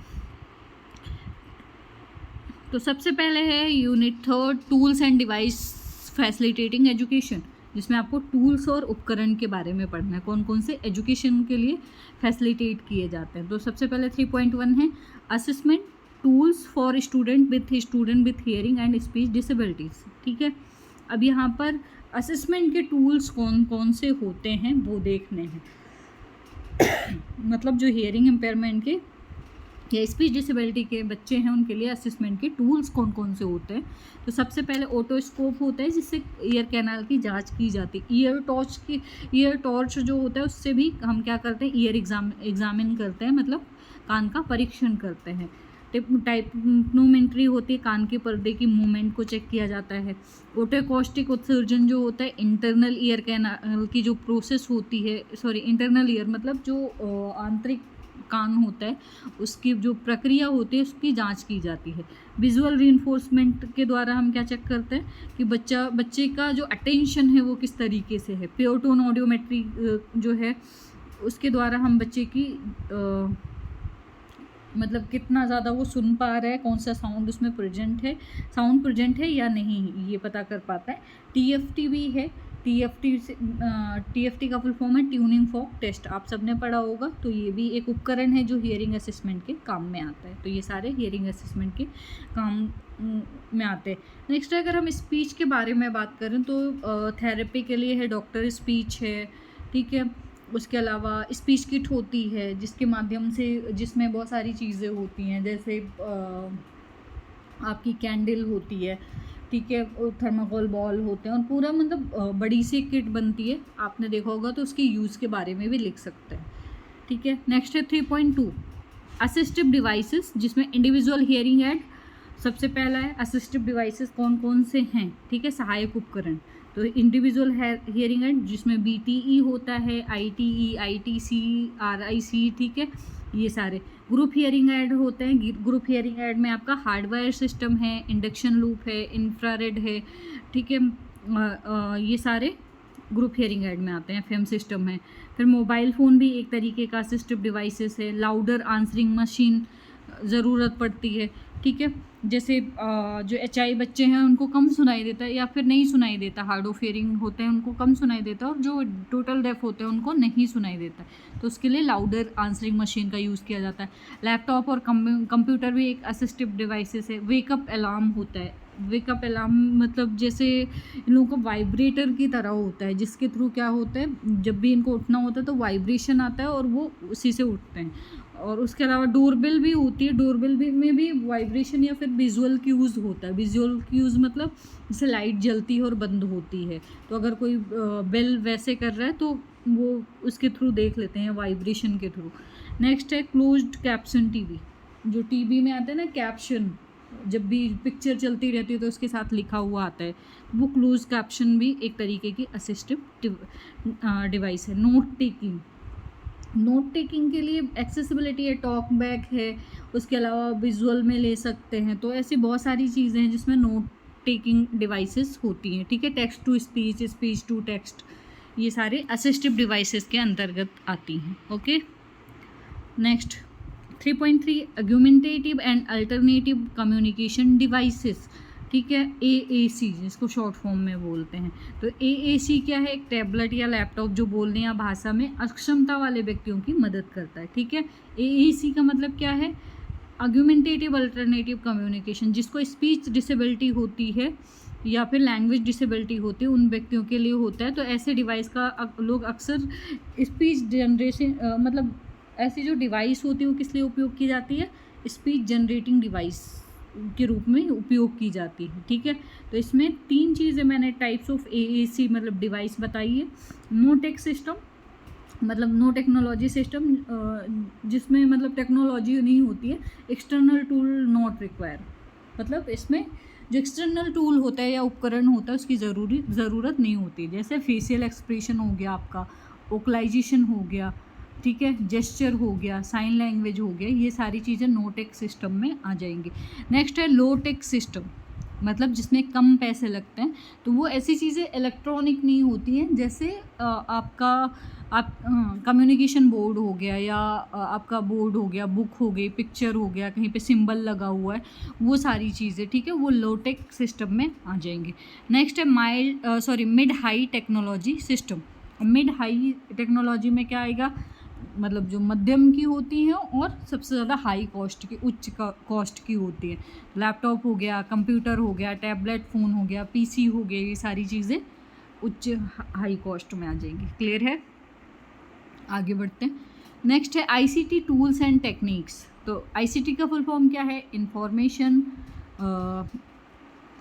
तो सबसे पहले है unit third tools and device facilitating education. जिसमें आपको टूल्स और उपकरण के बारे में पढ़ना है, कौन कौन से एजुकेशन के लिए फैसिलिटेट किए जाते हैं। तो सबसे पहले 3.1 है assessment tools for student with hearing and speech disabilities. ठीक है, अब यहाँ पर असेसमेंट के टूल्स कौन कौन से होते हैं वो देखने हैं। मतलब जो हियरिंग इम्पेयरमेंट के या स्पीच डिसेबिलिटी के बच्चे हैं उनके लिए असेसमेंट के टूल्स कौन कौन से होते हैं। तो सबसे पहले ओटोस्कोप होता है जिससे ईयर कैनाल की जांच की जाती है। ईयर टॉर्च जो होता है उससे भी हम क्या करते हैं, ईयर एग्जामिन करते हैं, मतलब कान का परीक्षण करते हैं। टाइपनोमेट्री होती है, कान के पर्दे की मूवमेंट को चेक किया जाता है। ओटोकॉस्टिक उत्सर्जन जो होता है इंटरनल ईयर कैनाल की जो प्रोसेस होती है, इंटरनल ईयर मतलब जो आंतरिक कान होता है उसकी जो प्रक्रिया होती है उसकी जांच की जाती है। विजुअल रीइंफोर्समेंट के द्वारा हम क्या चेक करते हैं कि बच्चे का जो अटेंशन है वो किस तरीके से है। प्योर टोन ऑडियोमेट्री जो है उसके द्वारा हम बच्चे की मतलब कितना ज़्यादा वो सुन पा रहा है, कौन सा साउंड उसमें साउंड प्रेजेंट है या नहीं, ये पता कर पाता है। TFT भी है, TFT का फुल फॉर्म है ट्यूनिंग फॉर्क टेस्ट, आप सबने पढ़ा होगा। तो ये भी एक उपकरण है जो हियरिंग असेसमेंट के काम में आता है। तो ये सारे हियरिंग असेसमेंट के काम में आते हैं। नेक्स्ट अगर हम स्पीच के बारे में बात करें तो थेरेपी के लिए है डॉक्टर स्पीच है। ठीक है, उसके अलावा स्पीच किट होती है जिसके माध्यम से जिसमें बहुत सारी चीज़ें होती हैं, जैसे आपकी कैंडल होती है, ठीक है, थर्माकोल बॉल होते हैं और पूरा मतलब बड़ी सी किट बनती है, आपने देखा होगा। तो उसके यूज़ के बारे में भी लिख सकते हैं। ठीक है, नेक्स्ट है 3.2 असिस्टिव डिवाइसेस, जिसमें इंडिविजुअल हियरिंग एड सबसे पहला है। असिस्टिव डिवाइसेस कौन कौन से हैं, ठीक है, सहायक उपकरण। तो इंडिविजुअल हियरिंग एड जिसमें BTE होता है, ITE, ITC, RIC, ठीक है, ये सारे। ग्रुप हियरिंग एड होते हैं। ग्रुप हियरिंग एड में आपका हार्डवायर सिस्टम है, इंडक्शन लूप है, इंफ्रारेड है, ठीक है, ये सारे ग्रुप हियरिंग एड में आते हैं। FM सिस्टम है। फिर मोबाइल फ़ोन भी एक तरीके का असिस्टिव डिवाइसेस है। लाउडर आंसरिंग मशीन ज़रूरत पड़ती है। ठीक है, जैसे जो HI बच्चे हैं उनको कम सुनाई देता है या फिर नहीं सुनाई देता, हार्ड ऑफ हियरिंग होते हैं उनको कम सुनाई देता है, और जो टोटल डेफ होते हैं उनको नहीं सुनाई देता है, तो उसके लिए लाउडर आंसरिंग मशीन का यूज़ किया जाता है। लैपटॉप और कंप्यूटर भी एक असिस्टिव डिवाइसेस है। वेकअप अलार्म होता है। वेकअप अलार्म मतलब जैसे इन लोगों को वाइब्रेटर की तरह होता है, जिसके थ्रू क्या होता है, जब भी इनको उठना होता है तो वाइब्रेशन आता है और वो उसी से उठते हैं। और उसके अलावा डोरबेल भी होती है। डोरबेल भी में भी वाइब्रेशन या फिर विजुअल क्यूज़ होता है। विजुअल क्यूज़ मतलब जैसे लाइट जलती है और बंद होती है, तो अगर कोई बेल वैसे कर रहा है तो वो उसके थ्रू देख लेते हैं, वाइब्रेशन के थ्रू। नेक्स्ट है क्लोज्ड कैप्शन TV, जो TV में आता है ना कैप्शन, जब भी पिक्चर चलती रहती है तो उसके साथ लिखा हुआ आता है, वो क्लोज कैप्शन भी एक तरीके की असिस्टिव डिवाइस है। नोट टेकिंग के लिए एक्सेसिबिलिटी है, टॉक बैक है, उसके अलावा विजुअल में ले सकते हैं। तो ऐसी बहुत सारी चीज़ें हैं जिसमें नोट टेकिंग डिवाइसेस होती हैं। ठीक है, text to speech, speech to text, ये सारे असिस्टिव डिवाइसेस के अंतर्गत आती हैं। Okay, next 3.3 argumentative and alternative communication devices. ठीक है, AAC जिसको शॉर्ट फॉर्म में बोलते हैं। तो AAC क्या है, एक टैबलेट या लैपटॉप जो बोलने या भाषा में अक्षमता वाले व्यक्तियों की मदद करता है। ठीक है, AAC का मतलब क्या है, आर्गुमेंटेटिव अल्टरनेटिव कम्युनिकेशन, जिसको स्पीच डिसेबिलिटी होती है या फिर लैंग्वेज डिसेबिलिटी होती है उन व्यक्तियों के लिए होता है। तो ऐसे डिवाइस का लोग अक्सर स्पीच जनरेशन मतलब ऐसी जो डिवाइस होती है वो किस लिए उपयोग की जाती है, स्पीच जनरेटिंग डिवाइस के रूप में उपयोग की जाती है। ठीक है, तो इसमें 3 चीज़ें मैंने टाइप्स ऑफ AAC मतलब डिवाइस बताई है। नो टेक सिस्टम मतलब नो टेक्नोलॉजी सिस्टम, जिसमें मतलब टेक्नोलॉजी नहीं होती है। एक्सटर्नल टूल नॉट रिक्वायर, मतलब इसमें जो एक्सटर्नल टूल होता है या उपकरण होता है उसकी ज़रूरत नहीं होती। जैसे फेशियल एक्सप्रेशन हो गया आपका, वोकलाइजेशन हो गया, ठीक है, जेस्चर हो गया, साइन लैंग्वेज हो गया, ये सारी चीज़ें नो टेक सिस्टम में आ जाएंगी। नेक्स्ट है लो टेक सिस्टम। मतलब जिसमें कम पैसे लगते हैं। तो वो ऐसी चीज़ें इलेक्ट्रॉनिक नहीं होती हैं, जैसे आपका कम्युनिकेशन बोर्ड हो गया, या आपका बोर्ड हो गया, बुक हो गई, पिक्चर हो गया, कहीं पे सिंबल लगा हुआ है, वो सारी चीज़ें, ठीक है, वो लो टेक सिस्टम में आ जाएंगे। नेक्स्ट है mid high technology system. Mid high technology में क्या आएगा, मतलब जो मध्यम की होती हैं और सबसे ज़्यादा हाई कॉस्ट की, उच्च कॉस्ट की होती है। लैपटॉप हो गया, कंप्यूटर हो गया, टैबलेट फ़ोन हो गया, पीसी हो गया, ये सारी चीज़ें उच्च हाई कॉस्ट में आ जाएंगी। क्लियर है, आगे बढ़ते हैं। नेक्स्ट है आईसीटी टूल्स एंड टेक्निक्स। तो आईसीटी का फुल फॉर्म क्या है, इंफॉर्मेशन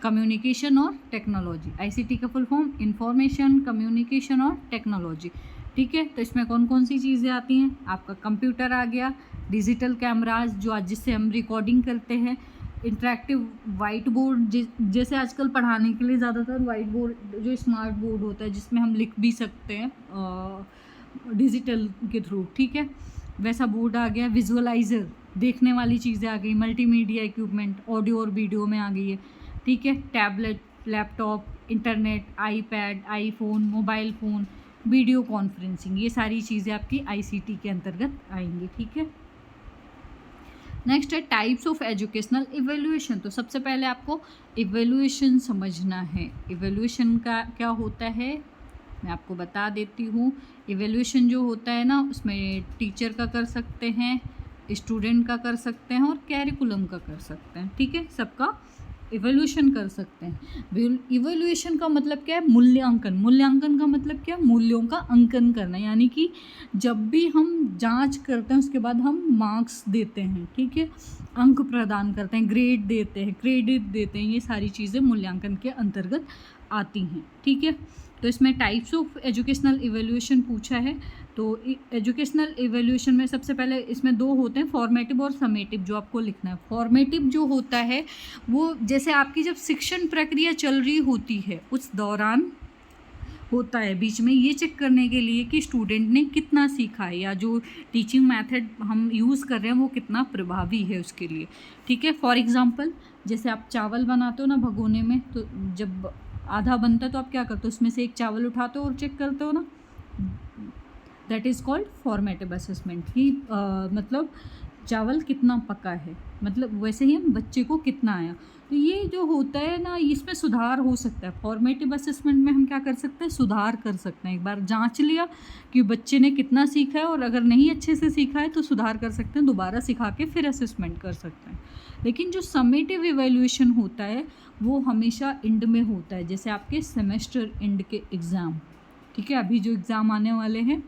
कम्युनिकेशन और टेक्नोलॉजी। आईसीटी का फुल फॉर्म इंफॉर्मेशन कम्युनिकेशन और टेक्नोलॉजी, ठीक है। तो इसमें कौन कौन सी चीज़ें आती हैं, आपका कंप्यूटर आ गया, डिजिटल कैमराज जो आज जिससे हम रिकॉर्डिंग करते हैं, इंटरेक्टिव वाइट बोर्ड, जैसे आजकल पढ़ाने के लिए ज़्यादातर वाइट बोर्ड जो स्मार्ट बोर्ड होता है जिसमें हम लिख भी सकते हैं डिजिटल के थ्रू, ठीक है, वैसा बोर्ड आ गया। विजुअलाइज़र, देखने वाली चीज़ें आ गई। मल्टीमीडिया इक्विपमेंट, ऑडियो और वीडियो में आ गई है, ठीक है। Tablet, laptop, internet, iPad, iPhone, mobile phone, video conferencing, ये सारी चीज़ें आपकी आईसीटी के अंतर्गत आएंगी, ठीक है। नेक्स्ट है टाइप्स ऑफ एजुकेशनल इवेल्युएशन। तो सबसे पहले आपको इवेल्युएशन समझना है। इवेल्युएशन का क्या होता है मैं आपको बता देती हूँ। इवेल्युएशन जो होता है ना, उसमें टीचर का कर सकते हैं, स्टूडेंट का कर सकते हैं और कैरिकुलम का कर सकते हैं, ठीक है, सबका इवेल्यूशन कर सकते हैं। इवेल्यूएशन का मतलब क्या है, मूल्यांकन। मूल्यांकन का मतलब क्या है, मूल्यों का अंकन करना, यानी कि जब भी हम जांच करते हैं उसके बाद हम मार्क्स देते हैं, ठीक है, अंक प्रदान करते हैं, ग्रेड देते हैं, क्रेडिट देते हैं, ये सारी चीज़ें मूल्यांकन के अंतर्गत आती हैं, ठीक है। तो इसमें टाइप्स ऑफ एजुकेशनल इवेल्यूएशन पूछा है। तो एजुकेशनल इवेल्यूएशन में सबसे पहले इसमें दो होते हैं, फॉर्मेटिव और समेटिव, जो आपको लिखना है। फॉर्मेटिव जो होता है वो जैसे आपकी जब शिक्षण प्रक्रिया चल रही होती है उस दौरान होता है, बीच में ये चेक करने के लिए कि स्टूडेंट ने कितना सीखा है या जो टीचिंग मेथड हम यूज़ कर रहे हैं वो कितना प्रभावी है उसके लिए, ठीक है। फॉर एग्जांपल जैसे आप चावल बनाते हो ना भगोने में, तो जब आधा बनता है तो आप क्या करते हो, उसमें से एक चावल उठाते हो और चेक करते हो ना, that is called formative assessment. ही मतलब चावल कितना पका है, मतलब वैसे ही हम बच्चे को कितना आया। तो ये जो होता है ना, इसमें सुधार हो सकता है। फॉर्मेटिव असेसमेंट में हम क्या कर सकते हैं, सुधार कर सकते हैं। एक बार जांच लिया कि बच्चे ने कितना सीखा है, और अगर नहीं अच्छे से सीखा है तो सुधार कर सकते हैं, दोबारा सिखा के फिर असेसमेंट कर सकते हैं। लेकिन जो समेटिव इवैल्यूएशन होता है वो हमेशा एंड में होता है, जैसे आपके सेमेस्टर एंड के एग्ज़ाम, ठीक है। अभी जो एग्ज़ाम आने वाले हैं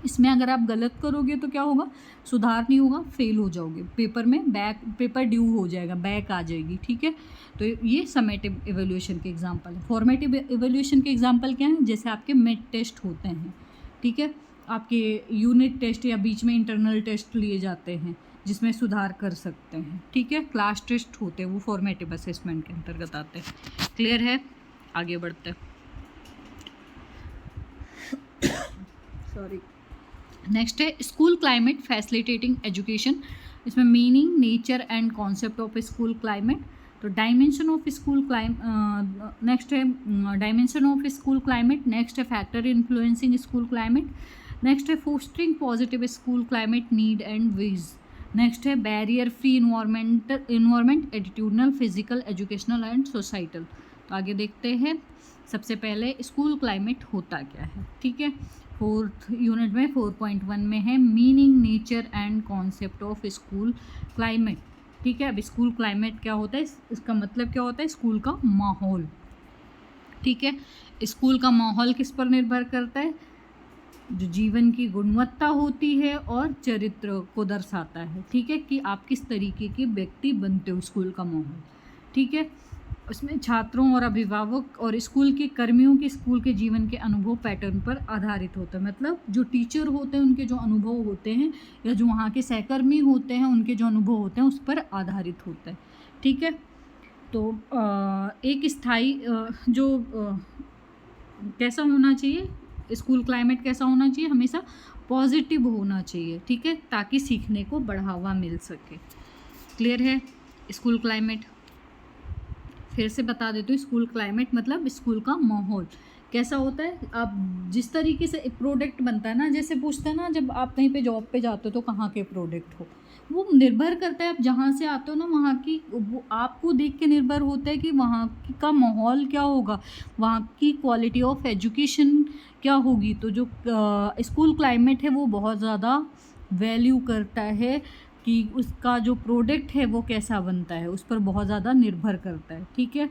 इसमें अगर आप गलत करोगे तो क्या होगा, सुधार नहीं होगा, फेल हो जाओगे, पेपर में बैक, पेपर ड्यू हो जाएगा, बैक आ जाएगी, ठीक है। तो ये समेटिव इवैल्यूएशन के एग्जांपल है। फॉर्मेटिव इवैल्यूएशन के एग्जांपल क्या हैं, जैसे आपके मिड टेस्ट होते हैं, ठीक है, आपके यूनिट टेस्ट या बीच में इंटरनल टेस्ट लिए जाते हैं जिसमें सुधार कर सकते हैं, ठीक है। क्लास टेस्ट होते हैं, वो फॉर्मेटिव असेसमेंट के अंतर्गत आते हैं। क्लियर है, आगे बढ़ते हैं। सॉरी। नेक्स्ट है स्कूल क्लाइमेट फैसिलिटेटिंग एजुकेशन। इसमें meaning, nature and concept of school climate. तो डायमेंशन ऑफ स्कूल नेक्स्ट है dimension of school climate. Next है factor influencing school climate. Next है fostering positive school climate need and ways. Next है barrier free environment attitudinal, physical, educational and societal. तो आगे देखते हैं। सबसे पहले स्कूल क्लाइमेट होता क्या है, ठीक है। फोर्थ यूनिट में 4.1 में है meaning, nature and concept of school climate, ठीक है। अब स्कूल क्लाइमेट क्या होता है, इसका मतलब क्या होता है, स्कूल का माहौल, ठीक है। स्कूल का माहौल किस पर निर्भर करता है, जो जीवन की गुणवत्ता होती है और चरित्र को दर्शाता है, ठीक है, कि आप किस तरीके के व्यक्ति बनते हो, स्कूल का माहौल, ठीक है। उसमें छात्रों और अभिभावक और स्कूल के कर्मियों के स्कूल के जीवन के अनुभव पैटर्न पर आधारित होता है। मतलब जो टीचर होते हैं उनके जो अनुभव होते हैं, या जो वहाँ के सहकर्मी होते हैं उनके जो अनुभव होते हैं उस पर आधारित होता है, ठीक है। तो एक स्थायी कैसा होना चाहिए, स्कूल क्लाइमेट कैसा होना चाहिए, हमेशा पॉजिटिव होना चाहिए, ठीक है, ताकि सीखने को बढ़ावा मिल सके। क्लियर है, स्कूल क्लाइमेट। फिर से बता देती हूँ, स्कूल क्लाइमेट मतलब स्कूल का माहौल कैसा होता है। आप जिस तरीके से एक प्रोडक्ट बनता है ना, जैसे पूछते हैं ना जब आप कहीं पे जॉब पे जाते हो तो कहाँ के प्रोडक्ट हो, वो निर्भर करता है आप जहाँ से आते हो ना, वहाँ की वो आपको देख के निर्भर होता है कि वहाँ का माहौल क्या होगा, वहाँ की क्वालिटी ऑफ एजुकेशन क्या होगी। तो जो स्कूल क्लाइमेट है वो बहुत ज़्यादा वैल्यू करता है कि उसका जो प्रोडक्ट है वो कैसा बनता है, उस पर बहुत ज़्यादा निर्भर करता है। ठीक है,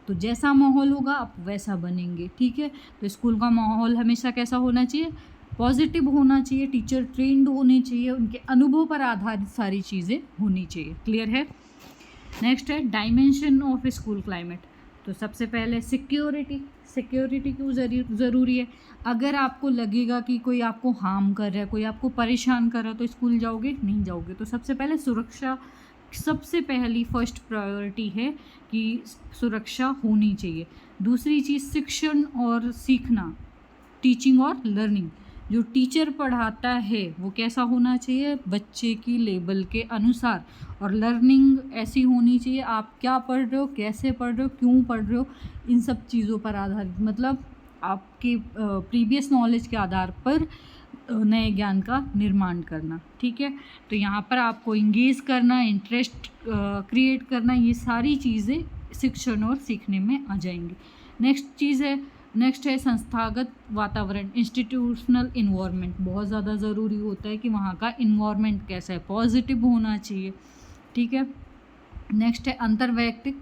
तो जैसा माहौल होगा आप वैसा बनेंगे। ठीक है, तो स्कूल का माहौल हमेशा कैसा होना चाहिए, पॉजिटिव होना चाहिए, टीचर ट्रेंड होने चाहिए, उनके अनुभव पर आधारित सारी चीज़ें होनी चाहिए। क्लियर है। नेक्स्ट है डायमेंशन ऑफ स्कूल क्लाइमेट। तो सबसे पहले सिक्योरिटी। सिक्योरिटी क्यों ज़रूरी है, अगर आपको लगेगा कि कोई आपको हार्म कर रहा है, कोई आपको परेशान कर रहा है, तो स्कूल जाओगे नहीं जाओगे। तो सबसे पहले सुरक्षा, सबसे पहली फर्स्ट प्रायोरिटी है कि सुरक्षा होनी चाहिए। दूसरी चीज़ शिक्षण और सीखना, टीचिंग और लर्निंग। जो टीचर पढ़ाता है वो कैसा होना चाहिए, बच्चे की लेवल के अनुसार। और लर्निंग ऐसी होनी चाहिए, आप क्या पढ़ रहे हो, कैसे पढ़ रहे हो, क्यों पढ़ रहे हो, इन सब चीज़ों पर आधारित, मतलब आपके प्रीवियस नॉलेज के आधार पर नए ज्ञान का निर्माण करना। ठीक है, तो यहाँ पर आपको इंगेज करना, इंटरेस्ट क्रिएट करना, ये सारी चीज़ें शिक्षण और सीखने में आ जाएंगी। नेक्स्ट है संस्थागत वातावरण, इंस्टीट्यूशनल इन्वायरमेंट। बहुत ज़्यादा ज़रूरी होता है कि वहाँ का इन्वायरमेंट कैसा है, पॉजिटिव होना चाहिए। ठीक है, नेक्स्ट है अंतर्वैयक्तिक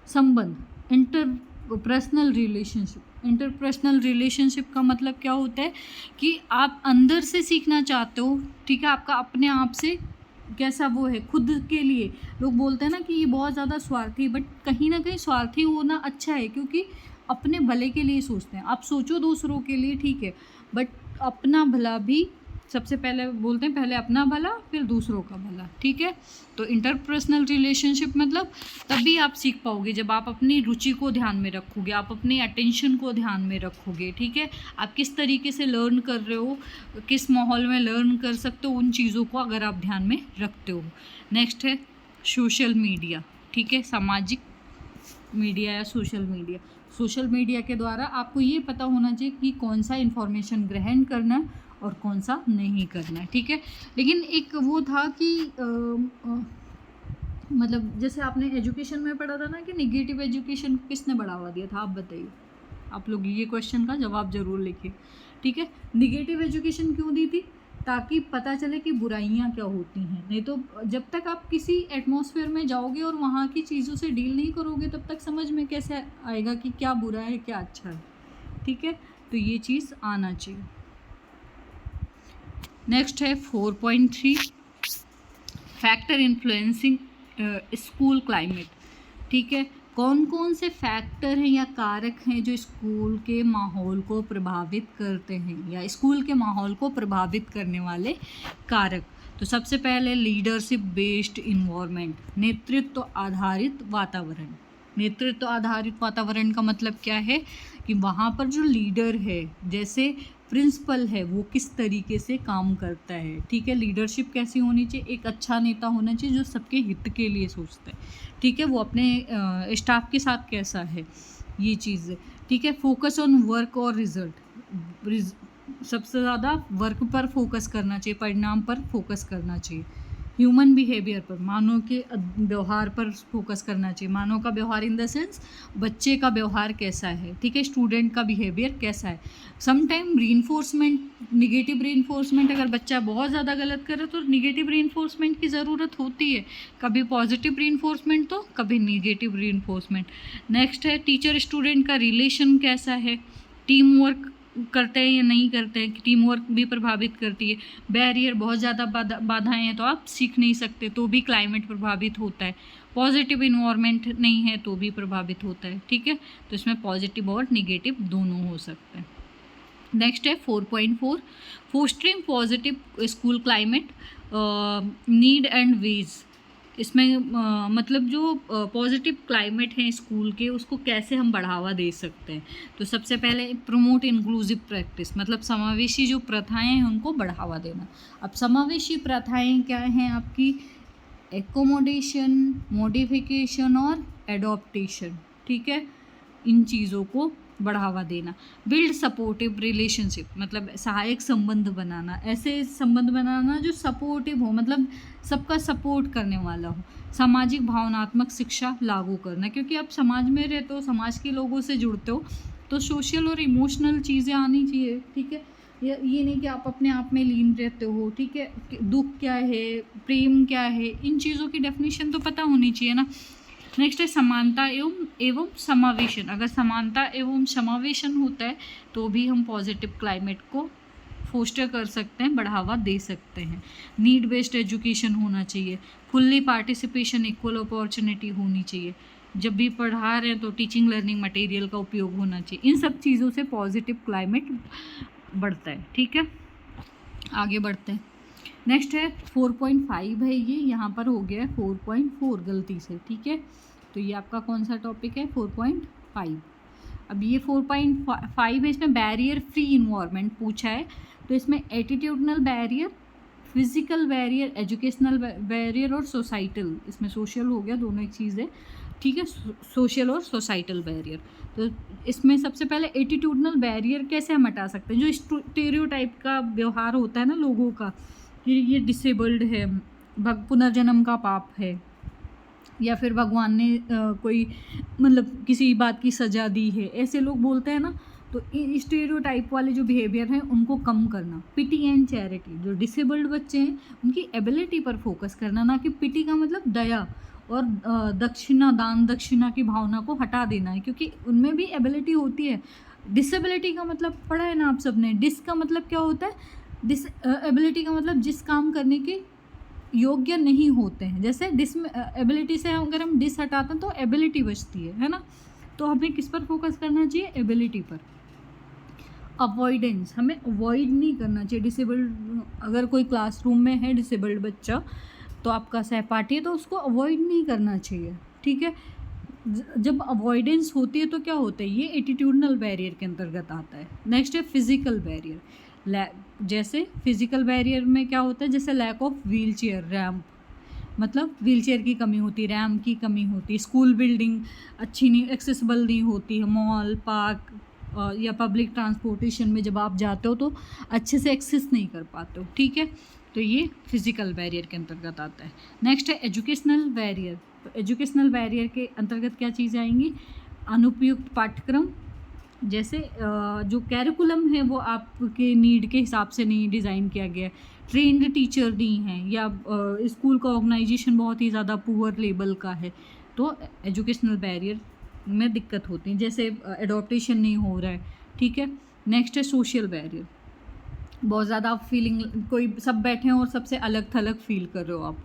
संबंध, इंटरपर्सनल रिलेशनशिप। इंटरपर्सनल रिलेशनशिप का मतलब क्या होता है कि आप अंदर से सीखना चाहते हो। ठीक है, आपका अपने आप से कैसा वो है, खुद के लिए। लोग बोलते हैं ना कि ये बहुत ज़्यादा स्वार्थी, बट कहीं ना कहीं स्वार्थी होना अच्छा है, क्योंकि अपने भले के लिए सोचते हैं। आप सोचो दूसरों के लिए, ठीक है, बट अपना भला भी सबसे पहले बोलते हैं, पहले अपना भला फिर दूसरों का भला। ठीक है, तो इंटरपर्सनल रिलेशनशिप मतलब तभी आप सीख पाओगे जब आप अपनी रुचि को ध्यान में रखोगे, आप अपनी अटेंशन को ध्यान में रखोगे। ठीक है, आप किस तरीके से लर्न कर रहे हो, किस माहौल में लर्न कर सकते हो, उन चीज़ों को अगर आप ध्यान में रखते हो। नेक्स्ट है सोशल मीडिया। ठीक है, सामाजिक मीडिया या सोशल मीडिया। सोशल मीडिया के द्वारा आपको ये पता होना चाहिए कि कौन सा इन्फॉर्मेशन ग्रहण करना है और कौन सा नहीं करना है। ठीक है, लेकिन एक वो था कि मतलब जैसे आपने एजुकेशन में पढ़ा था ना कि निगेटिव एजुकेशन किसने बढ़ावा दिया था, आप बताइए। आप लोग ये क्वेश्चन का जवाब ज़रूर लिखिए। ठीक है, निगेटिव एजुकेशन क्यों दी थी, ताकि पता चले कि बुराइयां क्या होती हैं। नहीं तो जब तक आप किसी एटमॉस्फेयर में जाओगे और वहाँ की चीज़ों से डील नहीं करोगे, तब तक समझ में कैसे आएगा कि क्या बुरा है क्या अच्छा है। ठीक है, तो ये चीज़ आना चाहिए। नेक्स्ट है 4.3 फैक्टर इन्फ्लुएंसिंग स्कूल क्लाइमेट। ठीक है, कौन कौन से फैक्टर हैं या कारक हैं जो स्कूल के माहौल को प्रभावित करते हैं, या स्कूल के माहौल को प्रभावित करने वाले कारक। तो सबसे पहले लीडरशिप बेस्ड इन्वायरमेंट, नेतृत्व आधारित वातावरण। नेतृत्व आधारित वातावरण का मतलब क्या है कि वहाँ पर जो लीडर है, जैसे प्रिंसिपल है, वो किस तरीके से काम करता है। ठीक है, लीडरशिप कैसी होनी चाहिए, एक अच्छा नेता होना चाहिए जो सबके हित के लिए सोचता है। ठीक है, वो अपने स्टाफ के साथ कैसा है, ये चीज़ है। ठीक है, फोकस ऑन वर्क और रिजल्ट, सबसे ज़्यादा वर्क पर फोकस करना चाहिए, परिणाम पर फोकस करना चाहिए। ह्यूमन बिहेवियर पर, मानव के व्यवहार पर फोकस करना चाहिए। मानव का व्यवहार इन द सेंस बच्चे का व्यवहार कैसा है, ठीक है, स्टूडेंट का बिहेवियर कैसा है। समटाइम रीइंफोर्समेंट, निगेटिव रीइंफोर्समेंट, अगर बच्चा बहुत ज़्यादा गलत करे तो निगेटिव रीइंफोर्समेंट की ज़रूरत होती है, कभी पॉजिटिव रीइंफोर्समेंट तो कभी निगेटिव रीइंफोर्समेंट। नेक्स्ट है टीचर स्टूडेंट का रिलेशन कैसा है, टीम वर्क करते हैं या नहीं करते हैं, टीम वर्क भी प्रभावित करती है। बैरियर, बहुत ज़्यादा बाधाएं हैं तो आप सीख नहीं सकते, तो भी क्लाइमेट प्रभावित होता है। पॉजिटिव इन्वायरमेंट नहीं है तो भी प्रभावित होता है। ठीक है, तो इसमें पॉजिटिव और निगेटिव दोनों हो सकते हैं। नेक्स्ट है 4.4 fostering positive school climate, need and ways. इसमें मतलब जो पॉजिटिव क्लाइमेट है स्कूल के, उसको कैसे हम बढ़ावा दे सकते हैं। तो सबसे पहले प्रमोट इंक्लूसिव प्रैक्टिस, मतलब समावेशी जो प्रथाएं हैं उनको बढ़ावा देना। अब समावेशी प्रथाएं क्या हैं आपकी, एकोमोडेशन, मॉडिफिकेशन और एडॉप्टेशन। ठीक है, इन चीज़ों को बढ़ावा देना। बिल्ड सपोर्टिव रिलेशनशिप, मतलब सहायक संबंध बनाना, ऐसे संबंध बनाना जो सपोर्टिव हो, मतलब सबका सपोर्ट करने वाला हो। सामाजिक भावनात्मक शिक्षा लागू करना, क्योंकि आप समाज में रहते हो, समाज के लोगों से जुड़ते हो, तो सोशल और इमोशनल चीज़ें आनी चाहिए, ठीक है। ये नहीं कि आप अपने आप में लीन रहते हो, ठीक है। दुख क्या है, प्रेम क्या है, इन चीज़ों की डेफिनेशन तो पता होनी चाहिए ना। नेक्स्ट है समानता एवं समावेशन। अगर समानता एवं समावेशन होता है तो भी हम पॉजिटिव क्लाइमेट को फोस्टर कर सकते हैं, बढ़ावा दे सकते हैं। नीड बेस्ड एजुकेशन होना चाहिए। फुल्ली पार्टिसिपेशन, इक्वल अपॉर्चुनिटी होनी चाहिए। जब भी पढ़ा रहे हैं तो टीचिंग लर्निंग मटेरियल का उपयोग होना चाहिए। इन सब चीज़ों से पॉजिटिव क्लाइमेट बढ़ता है, ठीक है। आगे बढ़ते हैं। नेक्स्ट है 4.5 है, ये यहाँ पर हो गया है 4.4 गलती से, ठीक है। तो ये आपका कौन सा टॉपिक है, 4.5। अब ये 4.5 है, इसमें बैरियर फ्री इन्वायरमेंट पूछा है। तो इसमें attitudinal barrier, physical barrier, educational barrier और सोसाइटल, इसमें सोशल हो गया, दोनों एक चीज़ है, ठीक है। सोशल और सोसाइटल बैरियर। तो इसमें सबसे पहले एटीट्यूडनल बैरियर कैसे हम हटा सकते हैं, जो स्टीरियोटाइप का व्यवहार होता है ना लोगों का, ये डिसेबल्ड है, पुनर्जन्म का पाप है, या फिर भगवान ने कोई मतलब किसी बात की सज़ा दी है, ऐसे लोग बोलते हैं ना। तो स्टीरियोटाइप वाले जो बिहेवियर हैं उनको कम करना। पिटी एंड चैरिटी, जो डिसेबल्ड बच्चे हैं उनकी एबिलिटी पर फोकस करना, ना कि पिटी का मतलब दया और दक्षिणा, दान दक्षिणा की भावना को हटा देना है, क्योंकि उनमें भी एबिलिटी होती है। डिसेबिलिटी का मतलब पढ़ा है ना आप सबने, डिस का मतलब क्या होता है, एबिलिटी का मतलब जिस काम करने के योग्य नहीं होते हैं। जैसे डिस एबिलिटी से अगर हम डिस हटाते हैं तो एबिलिटी बचती है ना। तो हमें किस पर फोकस करना चाहिए, एबिलिटी पर। अवॉइडेंस, हमें अवॉइड नहीं करना चाहिए डिसेबल्ड। अगर कोई क्लासरूम में है डिसेबल्ड बच्चा तो आपका सहपाठी है, तो उसको अवॉइड नहीं करना चाहिए, ठीक है। जब अवॉइडेंस होती है तो क्या होता है, ये एटीट्यूडनल बैरियर के अंतर्गत आता है। नेक्स्ट है फिजिकल बैरियर। जैसे फिजिकल बैरियर में क्या होता है, जैसे lack of wheelchair, ramp, मतलब व्हील चेयर की कमी होती है, रैम्प की कमी होती है, स्कूल बिल्डिंग अच्छी नहीं, एक्सेसिबल नहीं होती है, मॉल, पार्क या पब्लिक ट्रांसपोर्टेशन में जब आप जाते हो तो अच्छे से एक्सेस नहीं कर पाते हो, ठीक है। तो ये फिजिकल बैरियर के अंतर्गत आता है। नेक्स्ट है एजुकेशनल बैरियर। तो एजुकेशनल बैरियर के अंतर्गत क्या चीज़ें आएंगी, अनुपयुक्त पाठ्यक्रम, जैसे जो कैरिकुलम है वो आपके नीड के हिसाब से नहीं डिज़ाइन किया गया है, ट्रेंड टीचर नहीं है, या स्कूल का ऑर्गेनाइजेशन बहुत ही ज़्यादा पुअर लेवल का है, तो एजुकेशनल बैरियर में दिक्कत होती है, जैसे एडॉप्टेशन नहीं हो रहा है, ठीक है। नेक्स्ट है सोशल बैरियर। बहुत ज़्यादा फीलिंग, कोई सब बैठे हैं और सबसे अलग थलग फील कर रहे हो आप,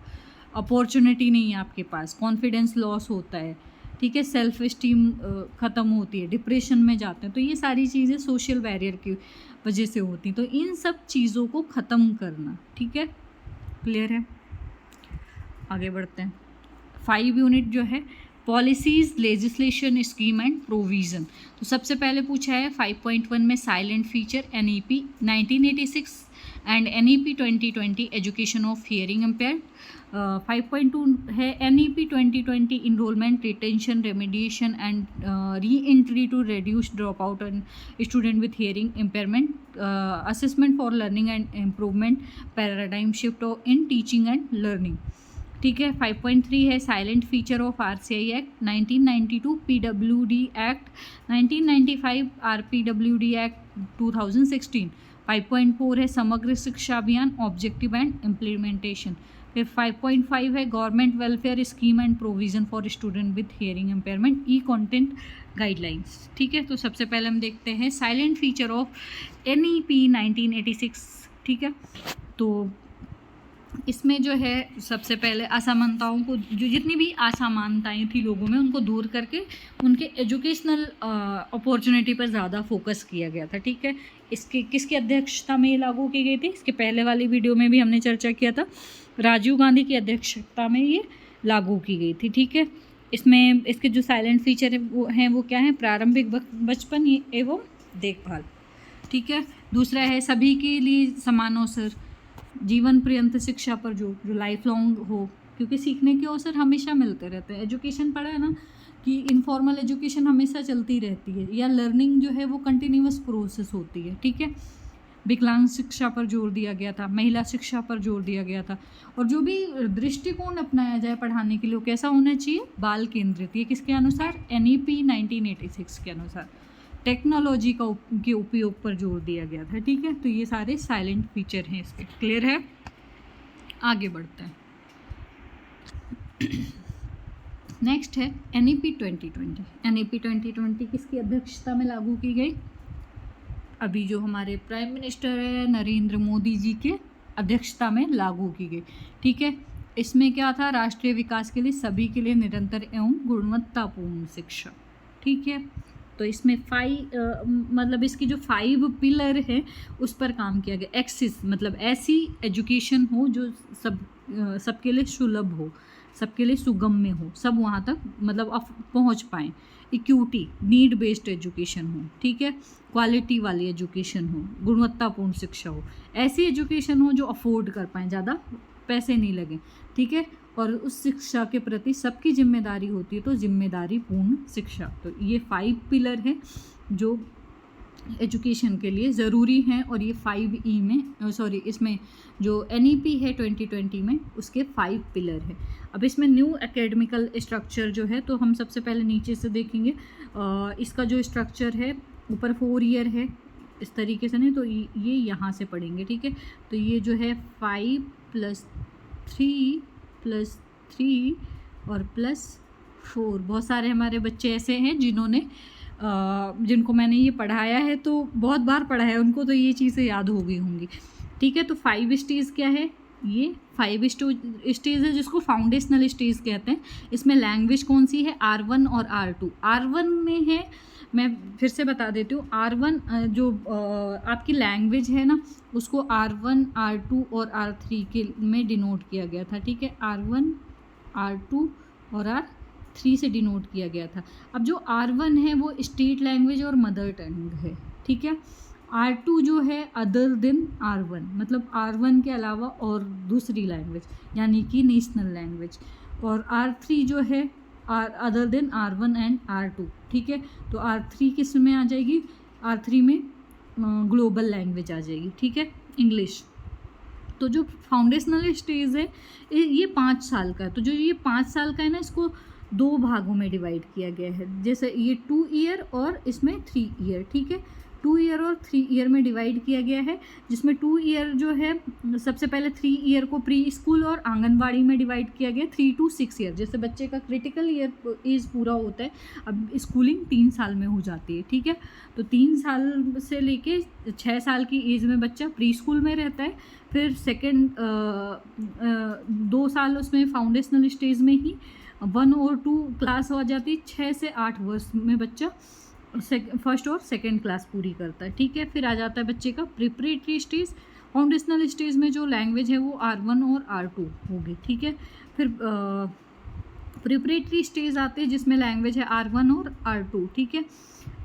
अपॉर्चुनिटी नहीं है आपके पास, कॉन्फिडेंस लॉस होता है, ठीक है, सेल्फ इस्टीम ख़त्म होती है, डिप्रेशन में जाते हैं। तो ये सारी चीज़ें सोशल बैरियर की वजह से होती हैं। तो इन सब चीज़ों को ख़त्म करना, ठीक है, क्लियर है। आगे बढ़ते हैं। 5 यूनिट जो है policies, legislation, scheme and provision. तो सबसे पहले पूछा है 5.1 में साइलेंट फीचर, NEP 1986 एंड NEP 2020 education of hearing impaired. 5.2 है NEP 2020 enrolment, retention, remediation and re-entry to reduce dropout and student with hearing impairment, assessment for learning and improvement, paradigm shift in teaching and learning, ठीक है। 5.3 है silent feature of RCI act 1992, PWD act 1995, RPWD act 2016। 5.4 है समग्र शिक्षा अभियान, objective and implementation. फिर 5.5 है government welfare scheme and provision for student with hearing impairment, E content guidelines, ठीक है। तो सबसे पहले हम देखते हैं साइलेंट फीचर ऑफ NEP 1986, ठीक है। तो इसमें जो है सबसे पहले असमानताओं को, जो जितनी भी असमानताएं थी लोगों में, उनको दूर करके उनके एजुकेशनल अपॉर्चुनिटी पर ज़्यादा फोकस किया गया था, ठीक है। इसके किसकी अध्यक्षता में ये लागू की गई थी, इसके पहले वाली वीडियो में भी हमने चर्चा किया था, राजीव गांधी की अध्यक्षता में ये लागू की गई थी, ठीक है। इसमें इसके जो साइलेंट फीचर है वो क्या है, प्रारंभिक बचपन एवं देखभाल, ठीक है। दूसरा है सभी के लिए समान अवसर, जीवन पर्यंत शिक्षा पर जो लाइफ लॉन्ग हो, क्योंकि सीखने के अवसर हमेशा मिलते रहते हैं। एजुकेशन पढ़ा है ना, कि इनफॉर्मल एजुकेशन हमेशा चलती रहती है, या लर्निंग जो है वो कंटिन्यूअस प्रोसेस होती है, ठीक है। विकलांग शिक्षा पर जोर दिया गया था, महिला शिक्षा पर जोर दिया गया था, और जो भी दृष्टिकोण अपनाया जाए पढ़ाने के लिए वो कैसा होना चाहिए, बाल केंद्रित। ये किसके अनुसार, NEP 1986 के अनुसार टेक्नोलॉजी के उपयोग पर जोर दिया गया था, ठीक है। तो ये सारे साइलेंट फीचर हैं इसके, क्लियर है। आगे बढ़ते हैं। नेक्स्ट है NEP 2020। NEP 2020 किसकी अध्यक्षता में लागू की गई, अभी जो हमारे प्राइम मिनिस्टर है नरेंद्र मोदी जी के अध्यक्षता में लागू की गई, ठीक है। इसमें क्या था, राष्ट्रीय विकास के लिए सभी के लिए निरंतर एवं गुणवत्तापूर्ण शिक्षा, ठीक है। तो इसमें मतलब इसकी जो 5 पिलर है उस पर काम किया गया। एक्सिस मतलब ऐसी एजुकेशन हो जो सबके लिए सुलभ हो, सबके लिए सुगम्य हो, सब वहाँ तक मतलब पहुँच पाएँ। इक्विटी, नीड बेस्ड एजुकेशन हो, ठीक है। क्वालिटी वाली एजुकेशन हो, गुणवत्तापूर्ण शिक्षा हो, ऐसी एजुकेशन हो जो अफोर्ड कर पाएँ, ज़्यादा पैसे नहीं लगे, ठीक है। और उस शिक्षा के प्रति सबकी जिम्मेदारी होती है, तो जिम्मेदारी पूर्ण शिक्षा। तो ये 5 पिलर है जो एजुकेशन के लिए ज़रूरी हैं, और ये 5E में इसमें जो NEP है 2020 में उसके 5 पिलर है। अब इसमें न्यू एकेडमिकल स्ट्रक्चर जो है, तो हम सबसे पहले नीचे से देखेंगे। इसका जो स्ट्रक्चर है ऊपर 4 ईयर है, इस तरीके से नहीं तो ये यहाँ से पढ़ेंगे, ठीक है। तो ये जो है 5 + 3 + 3 और +4। बहुत सारे हमारे बच्चे ऐसे हैं जिनको मैंने ये पढ़ाया है, तो बहुत बार पढ़ाया है, उनको तो ये चीज़ें याद हो गई होंगी, ठीक है। तो 5 स्टेज क्या है, ये 5 स्टेज है जिसको फाउंडेशनल स्टेज कहते हैं। इसमें लैंग्वेज कौन सी है, R1 और R2। R1 में है, मैं फिर से बता देती हूँ, R1 जो आपकी लैंग्वेज है ना उसको R1, R2 और R3 के में डिनोट किया गया था, ठीक है। R1, R2 और R3 से डिनोट किया गया था। अब जो R1 है वो स्टेट लैंग्वेज और मदर टंग है, ठीक है। R2 जो है अदर देन R1, मतलब R1 के अलावा और दूसरी लैंग्वेज, यानी कि नेशनल लैंग्वेज। और R3 जो है other than R1 and R2, ठीक है। तो R3 किस में आ जाएगी, R3 में ग्लोबल लैंग्वेज आ जाएगी, ठीक है, इंग्लिश। तो जो फाउंडेशनल स्टेज है ये 5 साल का है। तो जो ये 5 साल का है ना, इसको 2 भागों में डिवाइड किया गया है, जैसे ये 2 ईयर और इसमें 3 ईयर, ठीक है। 2 ईयर और 3 ईयर में डिवाइड किया गया है, जिसमें 2 ईयर जो है सबसे पहले 3 ईयर को प्री स्कूल और आंगनबाड़ी में डिवाइड किया गया। 3 to 6 ईयर, जैसे बच्चे का क्रिटिकल ईयर एज पूरा होता है, अब स्कूलिंग 3 साल में हो जाती है, ठीक है। तो 3 साल से लेके 6 साल की एज में बच्चा प्री स्कूल में रहता है, फिर सेकेंड 2 साल उसमें फाउंडेशनल स्टेज में ही 1 और 2 क्लास हो जाती है। 6 से 8 वर्ष में बच्चा फर्स्ट और सेकेंड क्लास पूरी करता है, ठीक है। फिर आ जाता है बच्चे का प्रिपरेटरी स्टेज। फाउंडेशनल स्टेज में जो लैंग्वेज है वो R1 और R2 होगी, ठीक है। फिर प्रिपरेटरी स्टेज आते हैं जिसमें लैंग्वेज है R1 और R2, ठीक है।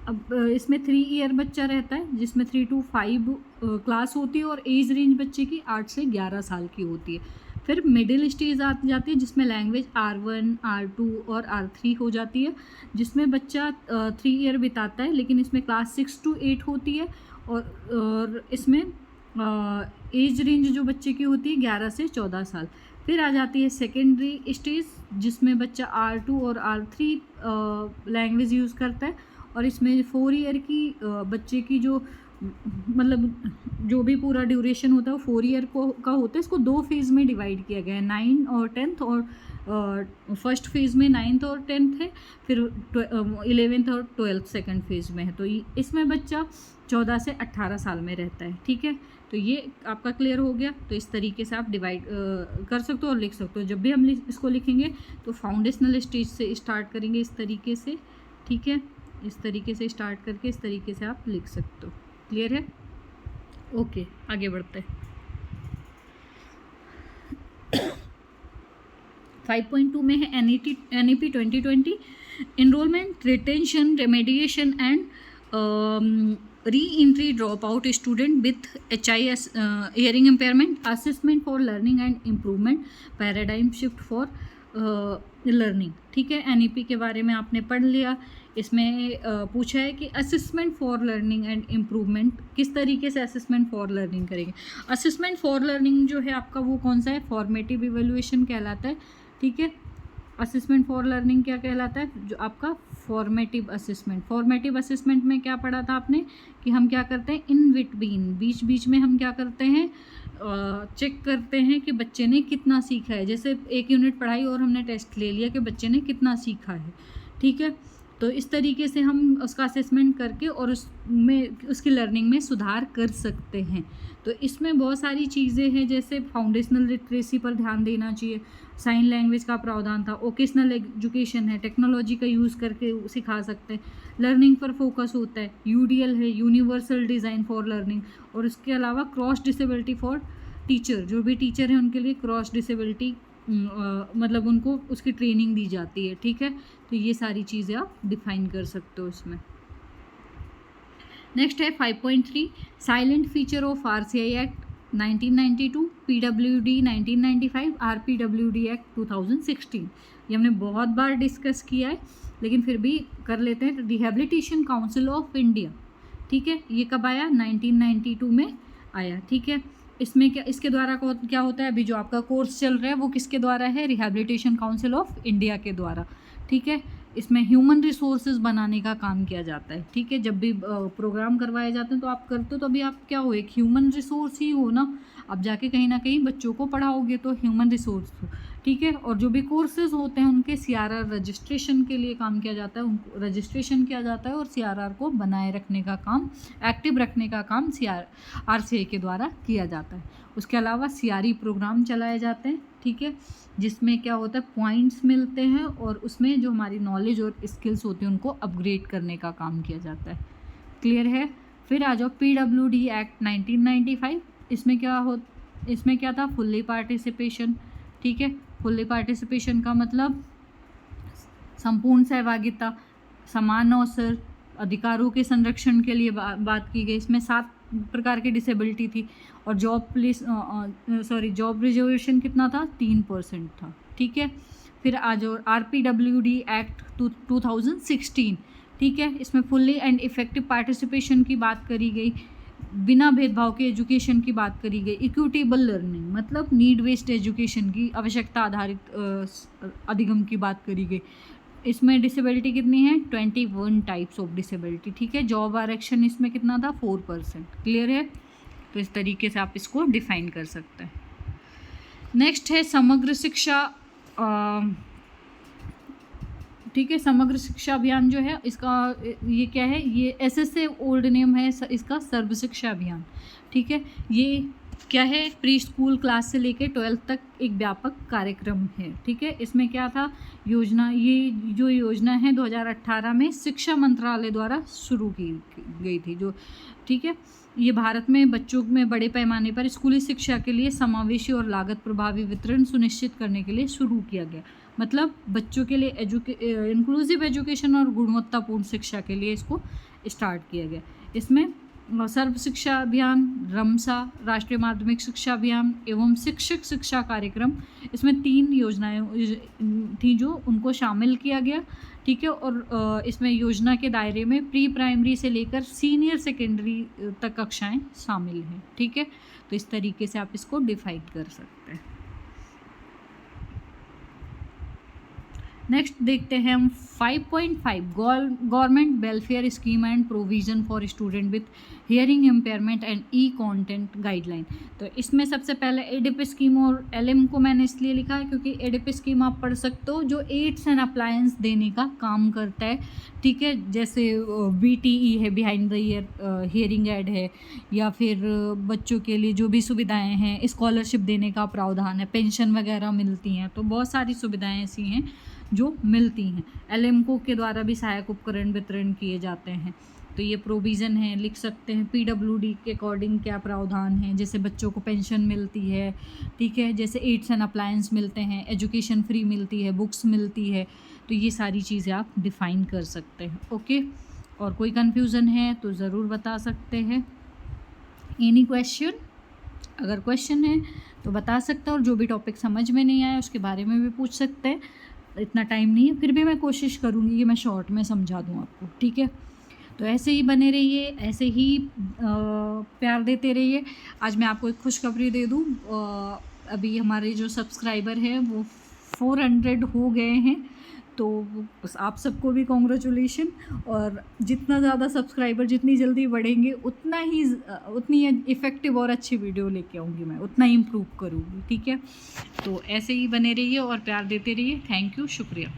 अब इसमें 3 ईयर बच्चा रहता है, जिसमें 3 to 5 क्लास होती है, और एज रेंज बच्चे की 8 से 11 साल की होती है। फिर मिडिल स्टेज आ जाती है जिसमें लैंग्वेज R1, R2 और R3 हो जाती है, जिसमें बच्चा 3 ईयर बिताता है, लेकिन इसमें क्लास 6 to 8 होती है, और इसमें एज रेंज जो बच्चे की होती है 11 से 14 साल। फिर आ जाती है सेकेंडरी स्टेज, जिसमें बच्चा R2 और R3 लैंग्वेज यूज़ करता है, और इसमें 4 ईयर की बच्चे की जो मतलब जो भी पूरा ड्यूरेशन होता है वो 4 ईयर का होता है। इसको 2 फेज़ में डिवाइड किया गया है, 9 और 10th, और फर्स्ट फेज़ में 9th और 10th है, फिर 11th और 12th सेकेंड फेज़ में है। तो इसमें बच्चा 14 से 18 साल में रहता है, ठीक है। तो ये आपका क्लियर हो गया। तो इस तरीके से आप डिवाइड कर सकते हो और लिख सकते हो। जब भी हम इसको लिखेंगे तो फाउंडेशनल स्टेज से स्टार्ट करेंगे इस तरीके से, ठीक है। इस तरीके से स्टार्ट करके इस तरीके से आप लिख सकते हो। क्लियर है? ओके, आगे बढ़ते हैं। 5.2 में है NEP 2020 enrolment, retention, remediation and re-entry drop out student with HIS hearing impairment, assessment for learning and improvement, paradigm shift for learning, ठीक है। एनईपी के बारे में आपने पढ़ लिया। इसमें पूछा है कि assessment for learning and improvement, किस तरीके से असेसमेंट फॉर लर्निंग करेंगे। असेसमेंट फॉर लर्निंग जो है आपका वो कौन सा है, फॉर्मेटिव इवैल्यूएशन कहलाता है, ठीक है। असेसमेंट फॉर लर्निंग क्या कहलाता है, जो आपका फॉर्मेटिव असेसमेंट। फॉर्मेटिव असेसमेंट में क्या पढ़ा था आपने कि हम क्या करते हैं, इन बिटवीन, बीच बीच में हम क्या करते हैं, चेक करते हैं कि बच्चे ने कितना सीखा है। जैसे एक यूनिट पढ़ाई और हमने टेस्ट ले लिया कि बच्चे ने कितना सीखा है, ठीक है। तो इस तरीके से हम उसका असेसमेंट करके और उसमें उसकी लर्निंग में सुधार कर सकते हैं। तो इसमें बहुत सारी चीज़ें हैं, जैसे फाउंडेशनल लिटरेसी पर ध्यान देना चाहिए, साइन लैंग्वेज का प्रावधान था, वोकेशनल एजुकेशन है, टेक्नोलॉजी का यूज़ करके सिखा सकते हैं, लर्निंग पर फोकस होता है, यूडीएल है, यूनिवर्सल डिज़ाइन फॉर लर्निंग, और उसके अलावा क्रॉस डिसेबिलिटी फॉर टीचर, जो भी टीचर हैं उनके लिए क्रॉस डिसेबिलिटी मतलब उनको उसकी ट्रेनिंग दी जाती है, ठीक है। तो ये सारी चीज़ें आप डिफाइन कर सकते हो इसमें। नेक्स्ट है 5.3 silent feature of RCI act 1992, PWD 1995, RPWD act 2016। ये हमने बहुत बार डिस्कस किया है, लेकिन फिर भी कर लेते हैं। रिहेबिलिटेशन काउंसिल ऑफ इंडिया, ठीक है, ये कब आया, 1992 में आया, ठीक है। इसमें क्या, इसके द्वारा क्या होता है, अभी जो आपका कोर्स चल रहा है वो किसके द्वारा है, रिहेबिलिटेशन काउंसिल ऑफ इंडिया के द्वारा, ठीक है। इसमें ह्यूमन रिसोर्सेज बनाने का काम किया जाता है, ठीक है। जब भी प्रोग्राम करवाए जाते हैं तो आप करते हो तो अभी आप क्या हो, एक ह्यूमन रिसोर्स ही हो ना। अब जाके कहीं ना कहीं बच्चों को पढ़ाओगे तो ह्यूमन रिसोर्स हो, ठीक है। और जो भी कोर्सेज होते हैं उनके सीआरआर रजिस्ट्रेशन के लिए काम किया जाता है, उनको रजिस्ट्रेशन किया जाता है और सीआरआर को बनाए रखने का काम, एक्टिव रखने का काम आरसीआई के द्वारा किया जाता है। उसके अलावा सीआरई प्रोग्राम चलाए जाते हैं, ठीक है, जिसमें क्या होता है, पॉइंट्स मिलते हैं और उसमें जो हमारी नॉलेज और स्किल्स होती हैं उनको अपग्रेड करने का काम किया जाता है। क्लियर है। फिर आ जाओ पीडब्ल्यूडी एक्ट 1995। इसमें क्या था, फुल्ली पार्टिसिपेशन, ठीक है। फुल्ली पार्टिसिपेशन का मतलब संपूर्ण सहभागिता, समान अवसर, अधिकारों के संरक्षण के लिए बात की गई। इसमें 7 प्रकार की डिसेबिलिटी थी और जॉब रिजर्वेशन कितना था, 3% था, ठीक है। फिर आ जाओ आरपीडब्ल्यूडी एक्ट 2016, ठीक है। इसमें फुल्ली एंड इफेक्टिव पार्टिसिपेशन की बात करी गई, बिना भेदभाव के एजुकेशन की बात करी गई, इक्विटेबल लर्निंग मतलब नीड बेस्ड एजुकेशन की, आवश्यकता आधारित अधिगम की बात करी गई। इसमें डिसेबिलिटी कितनी है, 21 टाइप्स ऑफ डिसेबिलिटी, ठीक है। जॉब आरक्षण इसमें कितना था, 4%। क्लियर है। तो इस तरीके से आप इसको डिफाइन कर सकते हैं। नेक्स्ट है समग्र शिक्षा, ठीक है। समग्र शिक्षा अभियान जो है इसका ये क्या है, ये एसएसए ओल्ड नेम है इसका, सर्व शिक्षा अभियान, ठीक है। ये क्या है, प्री स्कूल क्लास से लेकर 12th तक एक व्यापक कार्यक्रम है, ठीक है। इसमें क्या था, योजना, ये जो योजना है 2018 में शिक्षा मंत्रालय द्वारा शुरू की गई थी, जो, ठीक है। ये भारत में बच्चों में बड़े पैमाने पर स्कूली शिक्षा के लिए समावेशी और लागत प्रभावी वितरण सुनिश्चित करने के लिए शुरू किया गया। मतलब बच्चों के लिए इंक्लूसिव एजुकेशन और गुणवत्तापूर्ण शिक्षा के लिए इसको स्टार्ट किया गया। इसमें सर्व शिक्षा अभियान, रमसा राष्ट्रीय माध्यमिक शिक्षा अभियान एवं शिक्षक शिक्षा कार्यक्रम, इसमें 3 योजनाएं थी जो उनको शामिल किया गया, ठीक है। और इसमें योजना के दायरे में प्री प्राइमरी से लेकर सीनियर सेकेंडरी तक कक्षाएं शामिल हैं, ठीक है। तो इस तरीके से आप इसको डिफाइन कर सकते हैं। नेक्स्ट देखते हैं हम 5.5 government welfare scheme and provision for student with hearing impairment and E content guideline. तो इसमें सबसे पहले एडिप स्कीम और एलएम को मैंने इसलिए लिखा है क्योंकि एडिप स्कीम आप पढ़ सकते हो जो एड्स एंड अप्लायंस देने का काम करता है, ठीक है। जैसे BTE है, behind the ear hearing aid है, या फिर बच्चों के लिए जो भी सुविधाएं हैं, स्कॉलरशिप देने का प्रावधान है, पेंशन वगैरह मिलती हैं, तो बहुत सारी सुविधाएं ऐसी हैं जो मिलती हैं। एलएमको के द्वारा भी सहायक उपकरण वितरण किए जाते हैं। तो ये प्रोविज़न है, लिख सकते हैं। पीडब्ल्यूडी के अकॉर्डिंग क्या प्रावधान है, जैसे बच्चों को पेंशन मिलती है, ठीक है, जैसे एड्स एंड अप्लायंस मिलते हैं, एजुकेशन फ्री मिलती है, बुक्स मिलती है, तो ये सारी चीज़ें आप डिफ़ाइन कर सकते हैं, ओके। और कोई कन्फ्यूज़न है तो ज़रूर बता सकते हैं। Any question? अगर क्वेश्चन है तो बता सकते हैं, और जो भी टॉपिक समझ में नहीं आया उसके बारे में भी पूछ सकते हैं। इतना टाइम नहीं है, फिर भी मैं कोशिश करूँगी कि मैं शॉर्ट में समझा दूँ आपको, ठीक है। तो ऐसे ही बने रहिए, ऐसे ही प्यार देते रहिए। आज मैं आपको एक खुशखबरी दे दूँ, अभी हमारे जो सब्सक्राइबर हैं वो 400 हो गए हैं, तो बस आप सबको भी कॉन्ग्रेचुलेशन। और जितना ज़्यादा सब्सक्राइबर जितनी जल्दी बढ़ेंगे उतनी इफ़ेक्टिव और अच्छी वीडियो लेके आऊँगी मैं, उतना ही इम्प्रूव करूँगी, ठीक है। तो ऐसे ही बने रहिए और प्यार देते रहिए। थैंक यू, शुक्रिया।